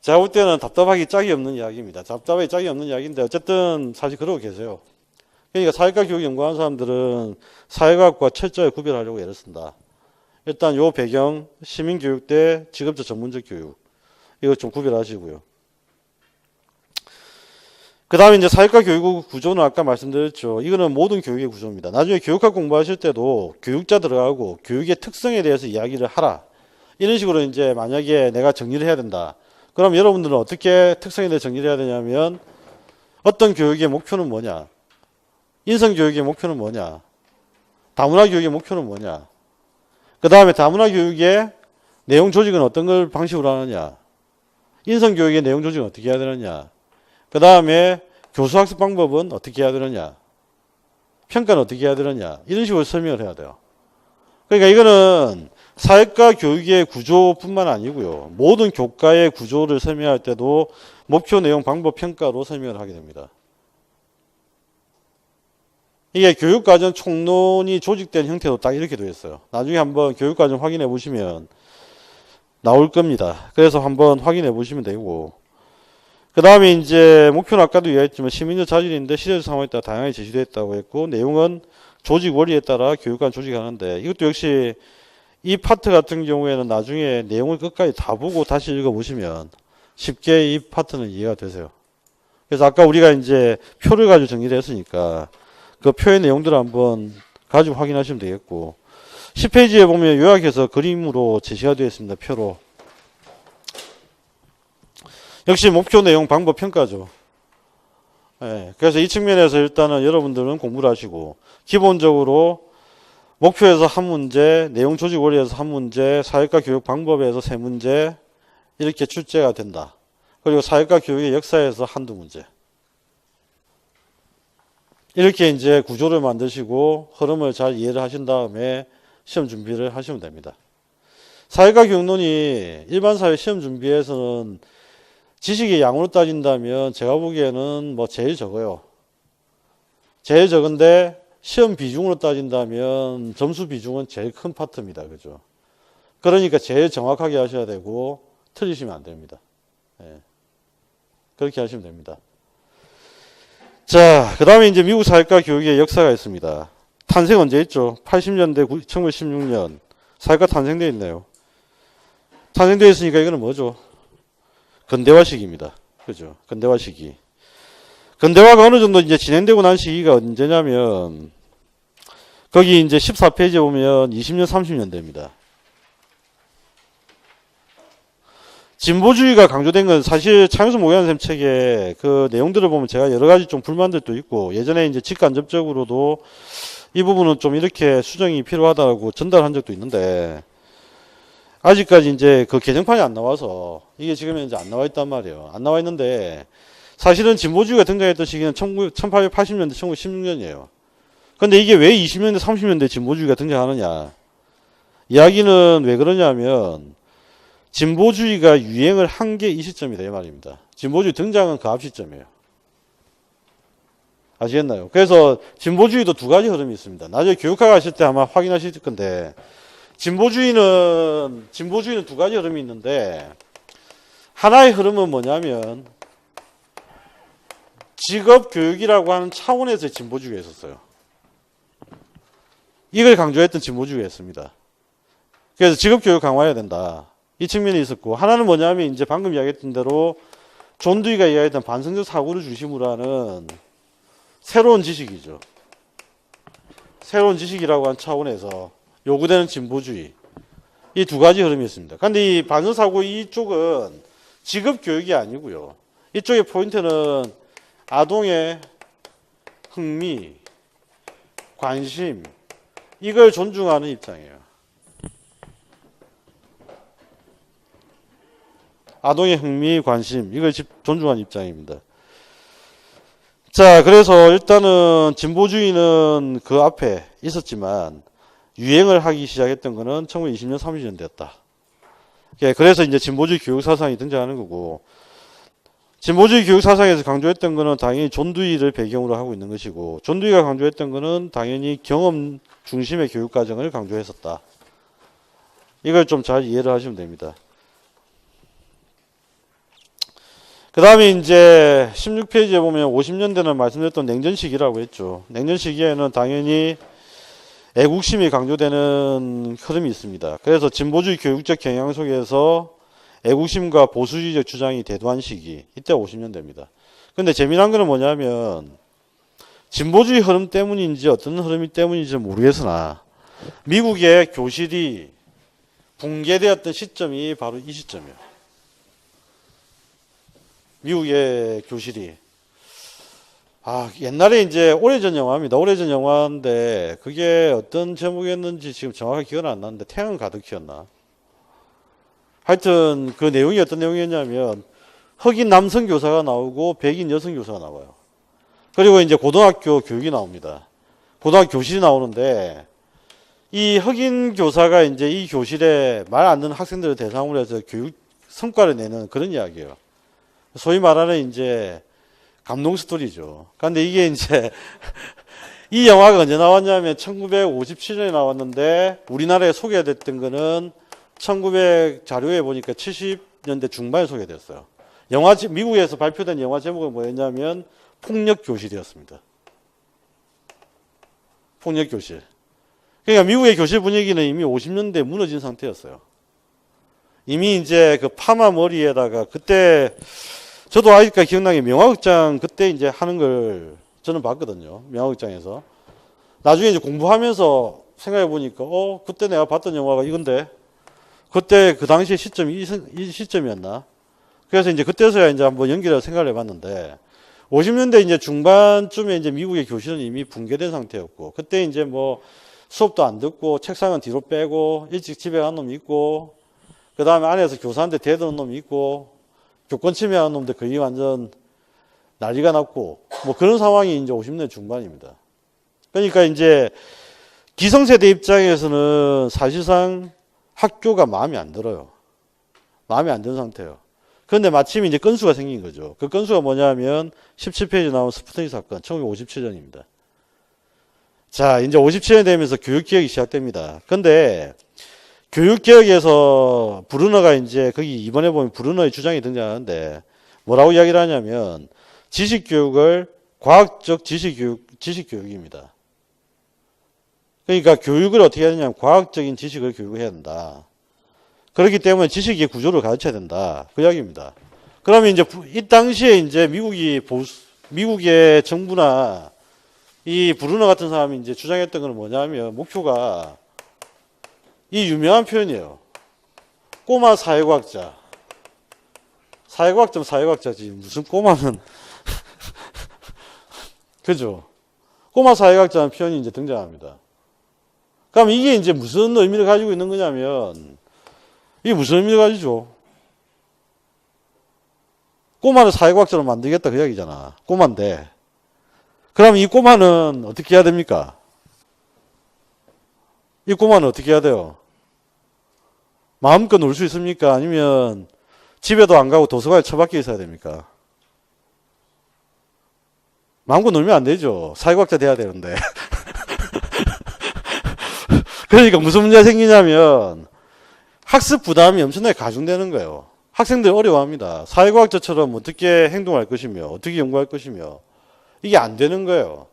제가 볼 때는 답답하기 짝이 없는 이야기입니다. 답답하기 짝이 없는 이야기인데 어쨌든 사실 그러고 계세요. 그러니까 사회과 교육 연구하는 사람들은 사회과학과 철저히 구별하려고 애를 쓴다. 일단 요 배경 시민교육 대 직업적 전문적 교육 이거 좀 구별하시고요. 그 다음에 이제 사회과 교육 구조는 아까 말씀드렸죠. 이거는 모든 교육의 구조입니다. 나중에 교육학 공부하실 때도 교육자 들어가고 교육의 특성에 대해서 이야기를 하라. 이런 식으로 이제 만약에 내가 정리를 해야 된다. 그럼 여러분들은 어떻게 특성에 대해 정리를 해야 되냐면 어떤 교육의 목표는 뭐냐? 인성교육의 목표는 뭐냐? 다문화 교육의 목표는 뭐냐? 그 다음에 다문화 교육의 내용 조직은 어떤 걸 방식으로 하느냐? 인성교육의 내용 조직은 어떻게 해야 되느냐? 그 다음에 교수학습 방법은 어떻게 해야 되느냐? 평가는 어떻게 해야 되느냐? 이런 식으로 설명을 해야 돼요. 그러니까 이거는 사회과 교육의 구조뿐만 아니고요. 모든 교과의 구조를 설명할 때도 목표, 내용, 방법, 평가로 설명을 하게 됩니다. 이게 교육과정 총론이 조직된 형태도 딱 이렇게 되어 있어요. 나중에 한번 교육과정 확인해 보시면 나올 겁니다. 그래서 한번 확인해 보시면 되고 그 다음에 이제 목표는 아까도 이야기했지만 시민적 자질인데 시대적 상황에 따라 다양하게 제시되었다고 했고 내용은 조직 원리에 따라 교육관 조직하는데 이것도 역시 이 파트 같은 경우에는 나중에 내용을 끝까지 다 보고 다시 읽어보시면 쉽게 이 파트는 이해가 되세요. 그래서 아까 우리가 이제 표를 가지고 정리를 했으니까 그 표의 내용들을 한번 가지고 확인하시면 되겠고 10페이지에 보면 요약해서 그림으로 제시가 되어 있습니다. 표로. 역시 목표, 내용, 방법, 평가죠. 예, 그래서 이 측면에서 일단은 여러분들은 공부를 하시고 기본적으로 목표에서 한 문제, 내용 조직 원리에서 한 문제, 사회과 교육 방법에서 세 문제 이렇게 출제가 된다. 그리고 사회과 교육의 역사에서 한두 문제. 이렇게 이제 구조를 만드시고 흐름을 잘 이해를 하신 다음에 시험 준비를 하시면 됩니다. 사회과 교육론이 일반 사회 시험 준비에서는 지식의 양으로 따진다면 제가 보기에는 뭐 제일 적어요. 제일 적은데 시험 비중으로 따진다면 점수 비중은 제일 큰 파트입니다. 그죠? 그러니까 제일 정확하게 하셔야 되고 틀리시면 안 됩니다. 예. 그렇게 하시면 됩니다. 자, 그 다음에 이제 미국 사회과 교육의 역사가 있습니다. 탄생 언제 있죠? 80년대, 1916년. 사회과 탄생되어 있네요. 탄생되어 있으니까 이거는 뭐죠? 근대화 시기입니다. 그죠? 근대화 시기. 근대화가 어느 정도 이제 진행되고 난 시기가 언제냐면, 거기 이제 14페이지에 보면 20년, 30년대입니다. 진보주의가 강조된 건 사실 차영수 모의한쌤 책에 그 내용들을 보면 제가 여러 가지 좀 불만들도 있고 예전에 이제 직간접적으로도 이 부분은 좀 이렇게 수정이 필요하다고 전달한 적도 있는데 아직까지 이제 그 개정판이 안 나와서 이게 지금 이제 안 나와 있단 말이에요. 안 나와 있는데 사실은 진보주의가 등장했던 시기는 1880년대, 1916년이에요. 근데 이게 왜 20년대, 30년대 진보주의가 등장하느냐? 이야기는 왜 그러냐면 진보주의가 유행을 한 게 이 시점이다 이 말입니다. 진보주의 등장은 그 앞 시점이에요. 아시겠나요? 그래서 진보주의도 두 가지 흐름이 있습니다. 나중에 교육학 하실 때 아마 확인하실 건데 진보주의는 두 가지 흐름이 있는데 하나의 흐름은 뭐냐면 직업교육이라고 하는 차원에서의 진보주의가 있었어요. 이걸 강조했던 진보주의가 있습니다. 그래서 직업교육 강화해야 된다. 이 측면이 있었고 하나는 뭐냐면 이제 방금 이야기했던 대로 존 듀이가 이야기했던 반성적 사고를 중심으로 하는 새로운 지식이죠. 새로운 지식이라고 하는 차원에서 요구되는 진보주의. 이 두 가지 흐름이 있습니다. 근데 이 반성사고 이쪽은 직업 교육이 아니고요. 이쪽의 포인트는 아동의 흥미, 관심, 이걸 존중하는 입장이에요. 아동의 흥미, 관심, 이걸 존중하는 입장입니다. 자, 그래서 일단은 진보주의는 그 앞에 있었지만 유행을 하기 시작했던 거는 1920년, 30년대였다. 그래서 이제 진보주의 교육 사상이 등장하는 거고, 진보주의 교육 사상에서 강조했던 거는 당연히 존두이를 배경으로 하고 있는 것이고, 존두이가 강조했던 거는 당연히 경험 중심의 교육 과정을 강조했었다. 이걸 좀 잘 이해를 하시면 됩니다. 그 다음에 이제 16페이지에 보면 50년대는 말씀드렸던 냉전 시기라고 했죠. 냉전 시기에는 당연히 애국심이 강조되는 흐름이 있습니다. 그래서 진보주의 교육적 경향 속에서 애국심과 보수주의적 주장이 대두한 시기, 이때 50년대입니다. 근데 재미난 거는 뭐냐면 진보주의 흐름 때문인지 어떤 흐름이 때문인지 모르겠으나 미국의 교실이 붕괴되었던 시점이 바로 이 시점이에요. 미국의 교실이. 옛날에 이제 오래전 영화입니다. 오래전 영화인데 그게 어떤 제목이었는지 지금 정확하게 기억은 안 나는데 태양 가득히였나? 하여튼 그 내용이 어떤 내용이었냐면 흑인 남성 교사가 나오고 백인 여성 교사가 나와요. 그리고 이제 고등학교 교육이 나옵니다. 고등학교 교실이 나오는데 이 흑인 교사가 이제 이 교실에 말 안 듣는 학생들을 대상으로 해서 교육 성과를 내는 그런 이야기예요. 소위 말하는 이제 감동 스토리죠. 그런데 이게 이제 이 영화가 언제 나왔냐면 1957년에 나왔는데 우리나라에 소개됐던 거는 1900 자료에 보니까 70년대 중반에 소개됐어요. 미국에서 발표된 영화 제목은 뭐였냐면 폭력교실이었습니다. 폭력교실. 그러니까 미국의 교실 분위기는 이미 50년대에 무너진 상태였어요. 이미 이제 그 파마 머리에다가 그때 저도 아직까지 기억나게 명화극장 그때 이제 하는 걸 저는 봤거든요. 명화극장에서. 나중에 이제 공부하면서 생각해 보니까 그때 내가 봤던 영화가 이건데 그때 그 당시의 시점이 이 시점이었나? 그래서 이제 그때서야 이제 한번 연결해서 생각을 해봤는데 50년대 이제 중반쯤에 이제 미국의 교실은 이미 붕괴된 상태였고 그때 이제 뭐 수업도 안 듣고 책상은 뒤로 빼고 일찍 집에 간 놈이 있고 그 다음에 안에서 교사한테 대드는 놈이 있고 교권 침해하는 놈들 거의 완전 난리가 났고 뭐 그런 상황이 이제 50년대 중반입니다. 그러니까 이제 기성세대 입장에서는 사실상 학교가 마음에 안 들어요. 마음에 안 드는 상태예요. 그런데 마침 이제 건수가 생긴 거죠. 그 건수가 뭐냐면 17페이지 나온 스푸트닉 사건 1957년입니다. 자, 이제 57년이 되면서 교육개혁이 시작됩니다. 근데 교육개혁에서 브루너가 이제 거기 이번에 보면 브루너의 주장이 등장하는데 뭐라고 이야기를 하냐면 지식교육을 과학적 지식교육입니다. 그러니까 교육을 어떻게 해야 되냐면 과학적인 지식을 교육해야 된다. 그렇기 때문에 지식의 구조를 가르쳐야 된다. 그 이야기입니다. 그러면 이제 이 당시에 이제 미국의 정부나 이 브루너 같은 사람이 이제 주장했던 건 뭐냐면 목표가 이 유명한 표현이에요. 꼬마 사회과학자. 사회과학자면 사회과학자지. 무슨 꼬마는. 그죠? 꼬마 사회과학자라는 표현이 이제 등장합니다. 그럼 이게 이제 무슨 의미를 가지고 있는 거냐면, 이게 무슨 의미를 가지죠? 꼬마를 사회과학자로 만들겠다 그 이야기잖아. 꼬마인데. 그럼 이 꼬마는 어떻게 해야 됩니까? 이 꼬마는 어떻게 해야 돼요? 마음껏 놀 수 있습니까? 아니면 집에도 안 가고 도서관에 처박혀 있어야 됩니까? 마음껏 놀면 안 되죠. 사회과학자 돼야 되는데. 그러니까 무슨 문제가 생기냐면 학습 부담이 엄청나게 가중되는 거예요. 학생들 어려워합니다. 사회과학자처럼 어떻게 행동할 것이며 어떻게 연구할 것이며 이게 안 되는 거예요.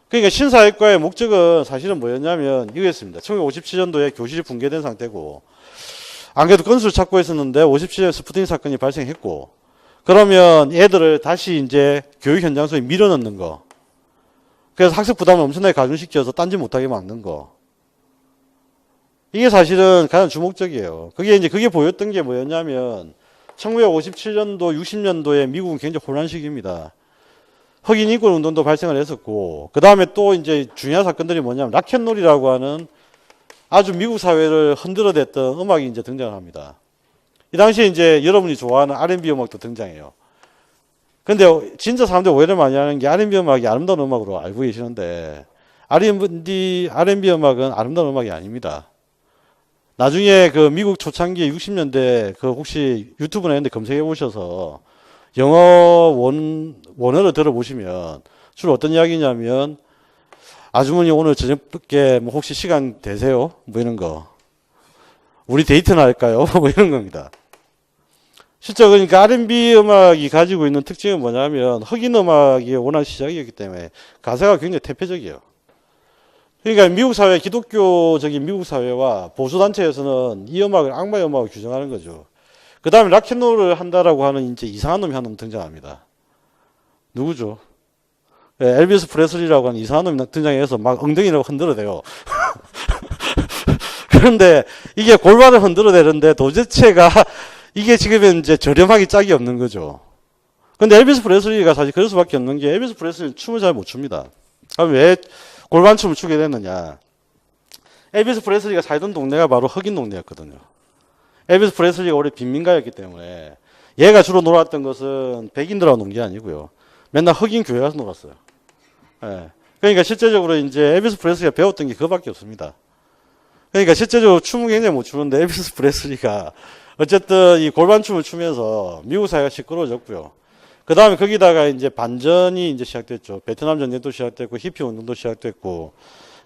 그러니까 신사회과의 목적은 사실은 뭐였냐면 이거였습니다. 1957년도에 교실이 붕괴된 상태고 안 그래도 건수를 찾고 있었는데 57년 스푸트닉 사건이 발생했고 그러면 애들을 다시 이제 교육 현장 속에 밀어넣는 거. 그래서 학습 부담을 엄청나게 가중시켜서 딴짓 못하게 막는 거. 이게 사실은 가장 주목적이에요. 그게 보였던 게 뭐였냐면 1957년도, 60년도에 미국은 굉장히 혼란 시기입니다. 흑인 인권 운동도 발생을 했었고, 그 다음에 또 이제 중요한 사건들이 뭐냐면 락앤롤이라고 하는 아주 미국 사회를 흔들어댔던 음악이 이제 등장을 합니다. 이 당시에 이제 여러분이 좋아하는 R&B 음악도 등장해요. 근데 진짜 사람들이 오해를 많이 하는 게 R&B 음악이 아름다운 음악으로 알고 계시는데 R&B 음악은 아름다운 음악이 아닙니다. 나중에 그 미국 초창기 60년대 그 혹시 유튜브나 이런 데 검색해 보셔서 영어 원어를 들어보시면 주로 어떤 이야기냐면 아주머니 오늘 저녁에 뭐 혹시 시간 되세요? 뭐 이런 거. 우리 데이트나 할까요? 뭐 이런 겁니다. 실제 그러니까 R&B 음악이 가지고 있는 특징은 뭐냐면 흑인 음악이 워낙 시작이었기 때문에 가사가 굉장히 태폐적이에요. 그러니까 미국 사회, 기독교적인 미국 사회와 보수단체에서는 이 음악을 악마의 음악으로 규정하는 거죠. 그 다음에 락앤롤을 한다라고 하는 이제 이상한 놈이 한 놈 등장합니다. 누구죠? 엘비스 프레슬리라고 하는 이상한 놈이 등장해서 막 엉덩이를 흔들어대요. 그런데 이게 골반을 흔들어대는데 도대체가 이게 지금 이제 저렴하기 짝이 없는 거죠. 근데 엘비스 프레슬리가 사실 그럴 수밖에 없는 게 엘비스 프레슬리는 춤을 잘 못 춥니다. 그럼 왜 골반춤을 추게 됐느냐? 엘비스 프레슬리가 살던 동네가 바로 흑인 동네였거든요. 엘비스 프레슬리가 원래 빈민가였기 때문에 얘가 주로 놀았던 것은 백인들하고 논 게 아니고요. 맨날 흑인 교회 가서 놀았어요. 예. 그러니까 실제적으로 이제 엘비스 프레슬리가 배웠던 게 그거밖에 없습니다. 그러니까 실제적으로 춤을 굉장히 못 추는데 엘비스 프레슬리가 어쨌든 이 골반춤을 추면서 미국 사회가 시끄러워졌고요. 그 다음에 거기다가 이제 반전이 이제 시작됐죠. 베트남 전쟁도 시작됐고, 히피 운동도 시작됐고.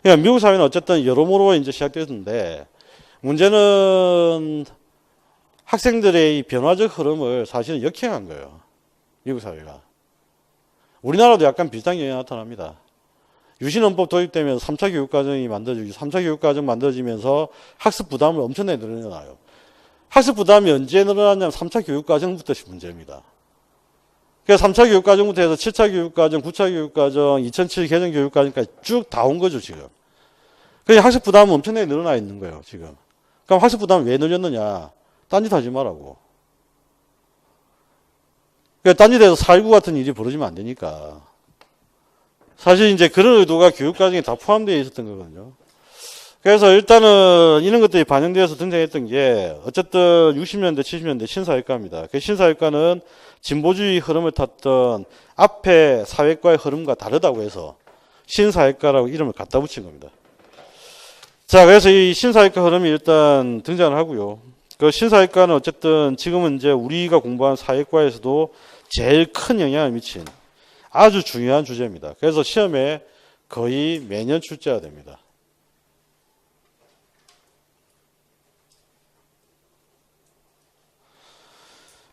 그러니까 미국 사회는 어쨌든 여러모로 이제 시작됐는데, 문제는 학생들의 이 변화적 흐름을 사실은 역행한 거예요. 미국 사회가. 우리나라도 약간 비슷한 경향이 나타납니다. 유신헌법 도입되면서 3차 교육과정이 만들어지고, 3차 교육과정 만들어지면서 학습 부담을 엄청나게 늘어나요. 학습 부담이 언제 늘어났냐면 3차 교육과정부터 문제입니다. 그래서 3차 교육과정부터 해서 7차 교육과정, 9차 교육과정, 2007 개정 교육과정까지 쭉 다 온 거죠, 지금. 그러니까 학습 부담은 엄청나게 늘어나 있는 거예요, 지금. 그럼 학습 부담이 왜 늘렸느냐? 딴짓 하지 말라고. 그러니까 딴짓해서 4.19 같은 일이 벌어지면 안 되니까. 사실 이제 그런 의도가 교육과정에 다 포함되어 있었던 거거든요. 그래서 일단은 이런 것들이 반영되어서 등장했던 게 어쨌든 60년대, 70년대 신사회과입니다. 그 신사회과는 진보주의 흐름을 탔던 앞에 사회과의 흐름과 다르다고 해서 신사회과라고 이름을 갖다 붙인 겁니다. 자, 그래서 이 신사회과 흐름이 일단 등장을 하고요. 그 신사회과는 어쨌든 지금은 이제 우리가 공부한 사회과에서도 제일 큰 영향을 미친 아주 중요한 주제입니다. 그래서 시험에 거의 매년 출제가 됩니다.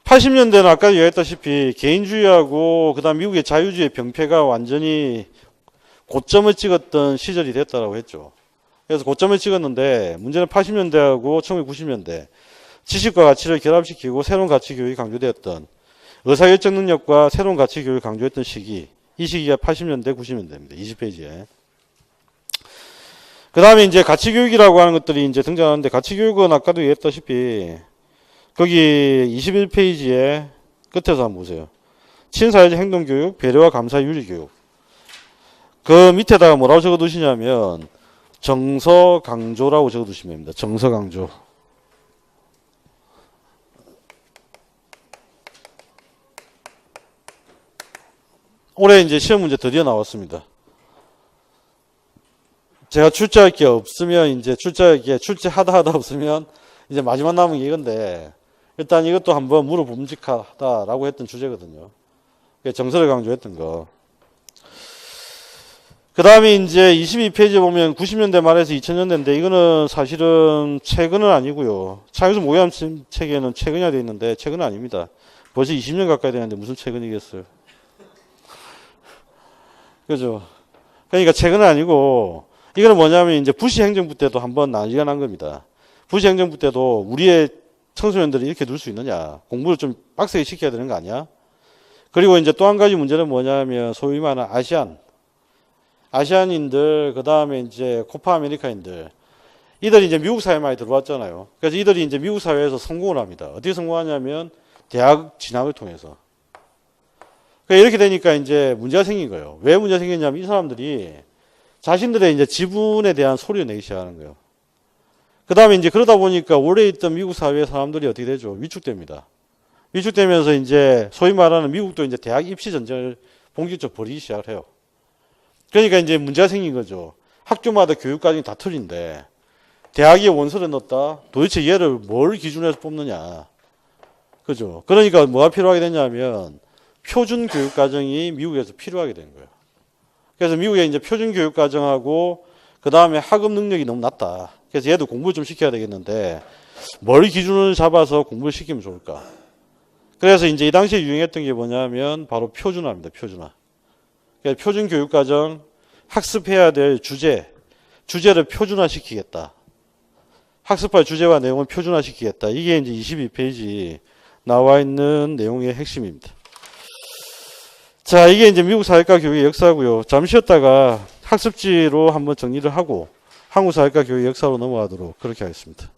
80년대는 아까 얘기했다시피 개인주의하고 그다음 미국의 자유주의 병폐가 완전히 고점을 찍었던 시절이 됐다라고 했죠. 그래서 고점을 찍었는데 문제는 80년대하고 1990년대 지식과 가치를 결합시키고 새로운 가치 교육이 강조되었던 의사결정 능력과 새로운 가치 교육을 강조했던 시기, 이 시기가 80년대, 90년대입니다. 20페이지에. 그 다음에 이제 가치 교육이라고 하는 것들이 이제 등장하는데 가치 교육은 아까도 얘기했다시피 거기 21페이지에 끝에서 한번 보세요. 친사회적 행동교육, 배려와 감사 윤리교육. 그 밑에다가 뭐라고 적어 두시냐면 정서 강조라고 적어 두시면 됩니다. 정서 강조. 올해 이제 시험 문제 드디어 나왔습니다. 제가 출제할 게 없으면 이제 출제하다 없으면 이제 마지막 남은 게 이건데 일단 이것도 한번 물어봄직하다라고 했던 주제거든요. 정서를 강조했던 거. 그 다음에 이제 22페이지 보면 90년대 말에서 2000년대인데 이거는 사실은 최근은 아니고요. 차유수 모의함 책에는 최근이라 되어 있는데 최근은 아닙니다. 벌써 20년 가까이 되는데 무슨 최근이겠어요. 그죠? 그러니까 최근은 아니고 이거는 뭐냐면 이제 부시 행정부 때도 한번 난리가 난 겁니다. 부시 행정부 때도 우리의 청소년들이 이렇게 놀 수 있느냐. 공부를 좀 빡세게 시켜야 되는 거 아니야? 그리고 이제 또 한 가지 문제는 뭐냐면 소위 말하는 아시안인들, 그 다음에 이제 코파 아메리카인들. 이들이 이제 미국 사회에 많이 들어왔잖아요. 그래서 이들이 이제 미국 사회에서 성공을 합니다. 어떻게 성공하냐면 대학 진학을 통해서. 그러니까 이렇게 되니까 이제 문제가 생긴 거예요. 왜 문제가 생겼냐면 이 사람들이 자신들의 이제 지분에 대한 소리를 내기 시작하는 거예요. 그 다음에 이제 그러다 보니까 오래 있던 미국 사회 사람들이 어떻게 되죠? 위축됩니다. 위축되면서 이제 소위 말하는 미국도 이제 대학 입시 전쟁을 본격적으로 벌이기 시작을 해요. 그러니까 이제 문제가 생긴 거죠. 학교마다 교육 과정이 다 틀린데 대학에 원서를 넣었다. 도대체 얘를 뭘 기준으로 해서 뽑느냐. 그죠? 그러니까 뭐가 필요하게 됐냐면 표준 교육 과정이 미국에서 필요하게 된 거예요. 그래서 미국에 이제 표준 교육 과정하고 그 다음에 학업 능력이 너무 낮다. 그래서 얘도 공부를 좀 시켜야 되겠는데 뭘 기준을 잡아서 공부를 시키면 좋을까? 그래서 이제 이 당시에 유행했던 게 뭐냐면 바로 표준화입니다. 표준화. 그러니까 표준 교육 과정 학습해야 될 주제를 표준화시키겠다. 학습할 주제와 내용을 표준화시키겠다. 이게 이제 22페이지 나와 있는 내용의 핵심입니다. 자, 이게 이제 미국 사회과 교육의 역사고요. 잠시 쉬었다가 학습지로 한번 정리를 하고 한국 사회과 교육의 역사로 넘어가도록 그렇게 하겠습니다.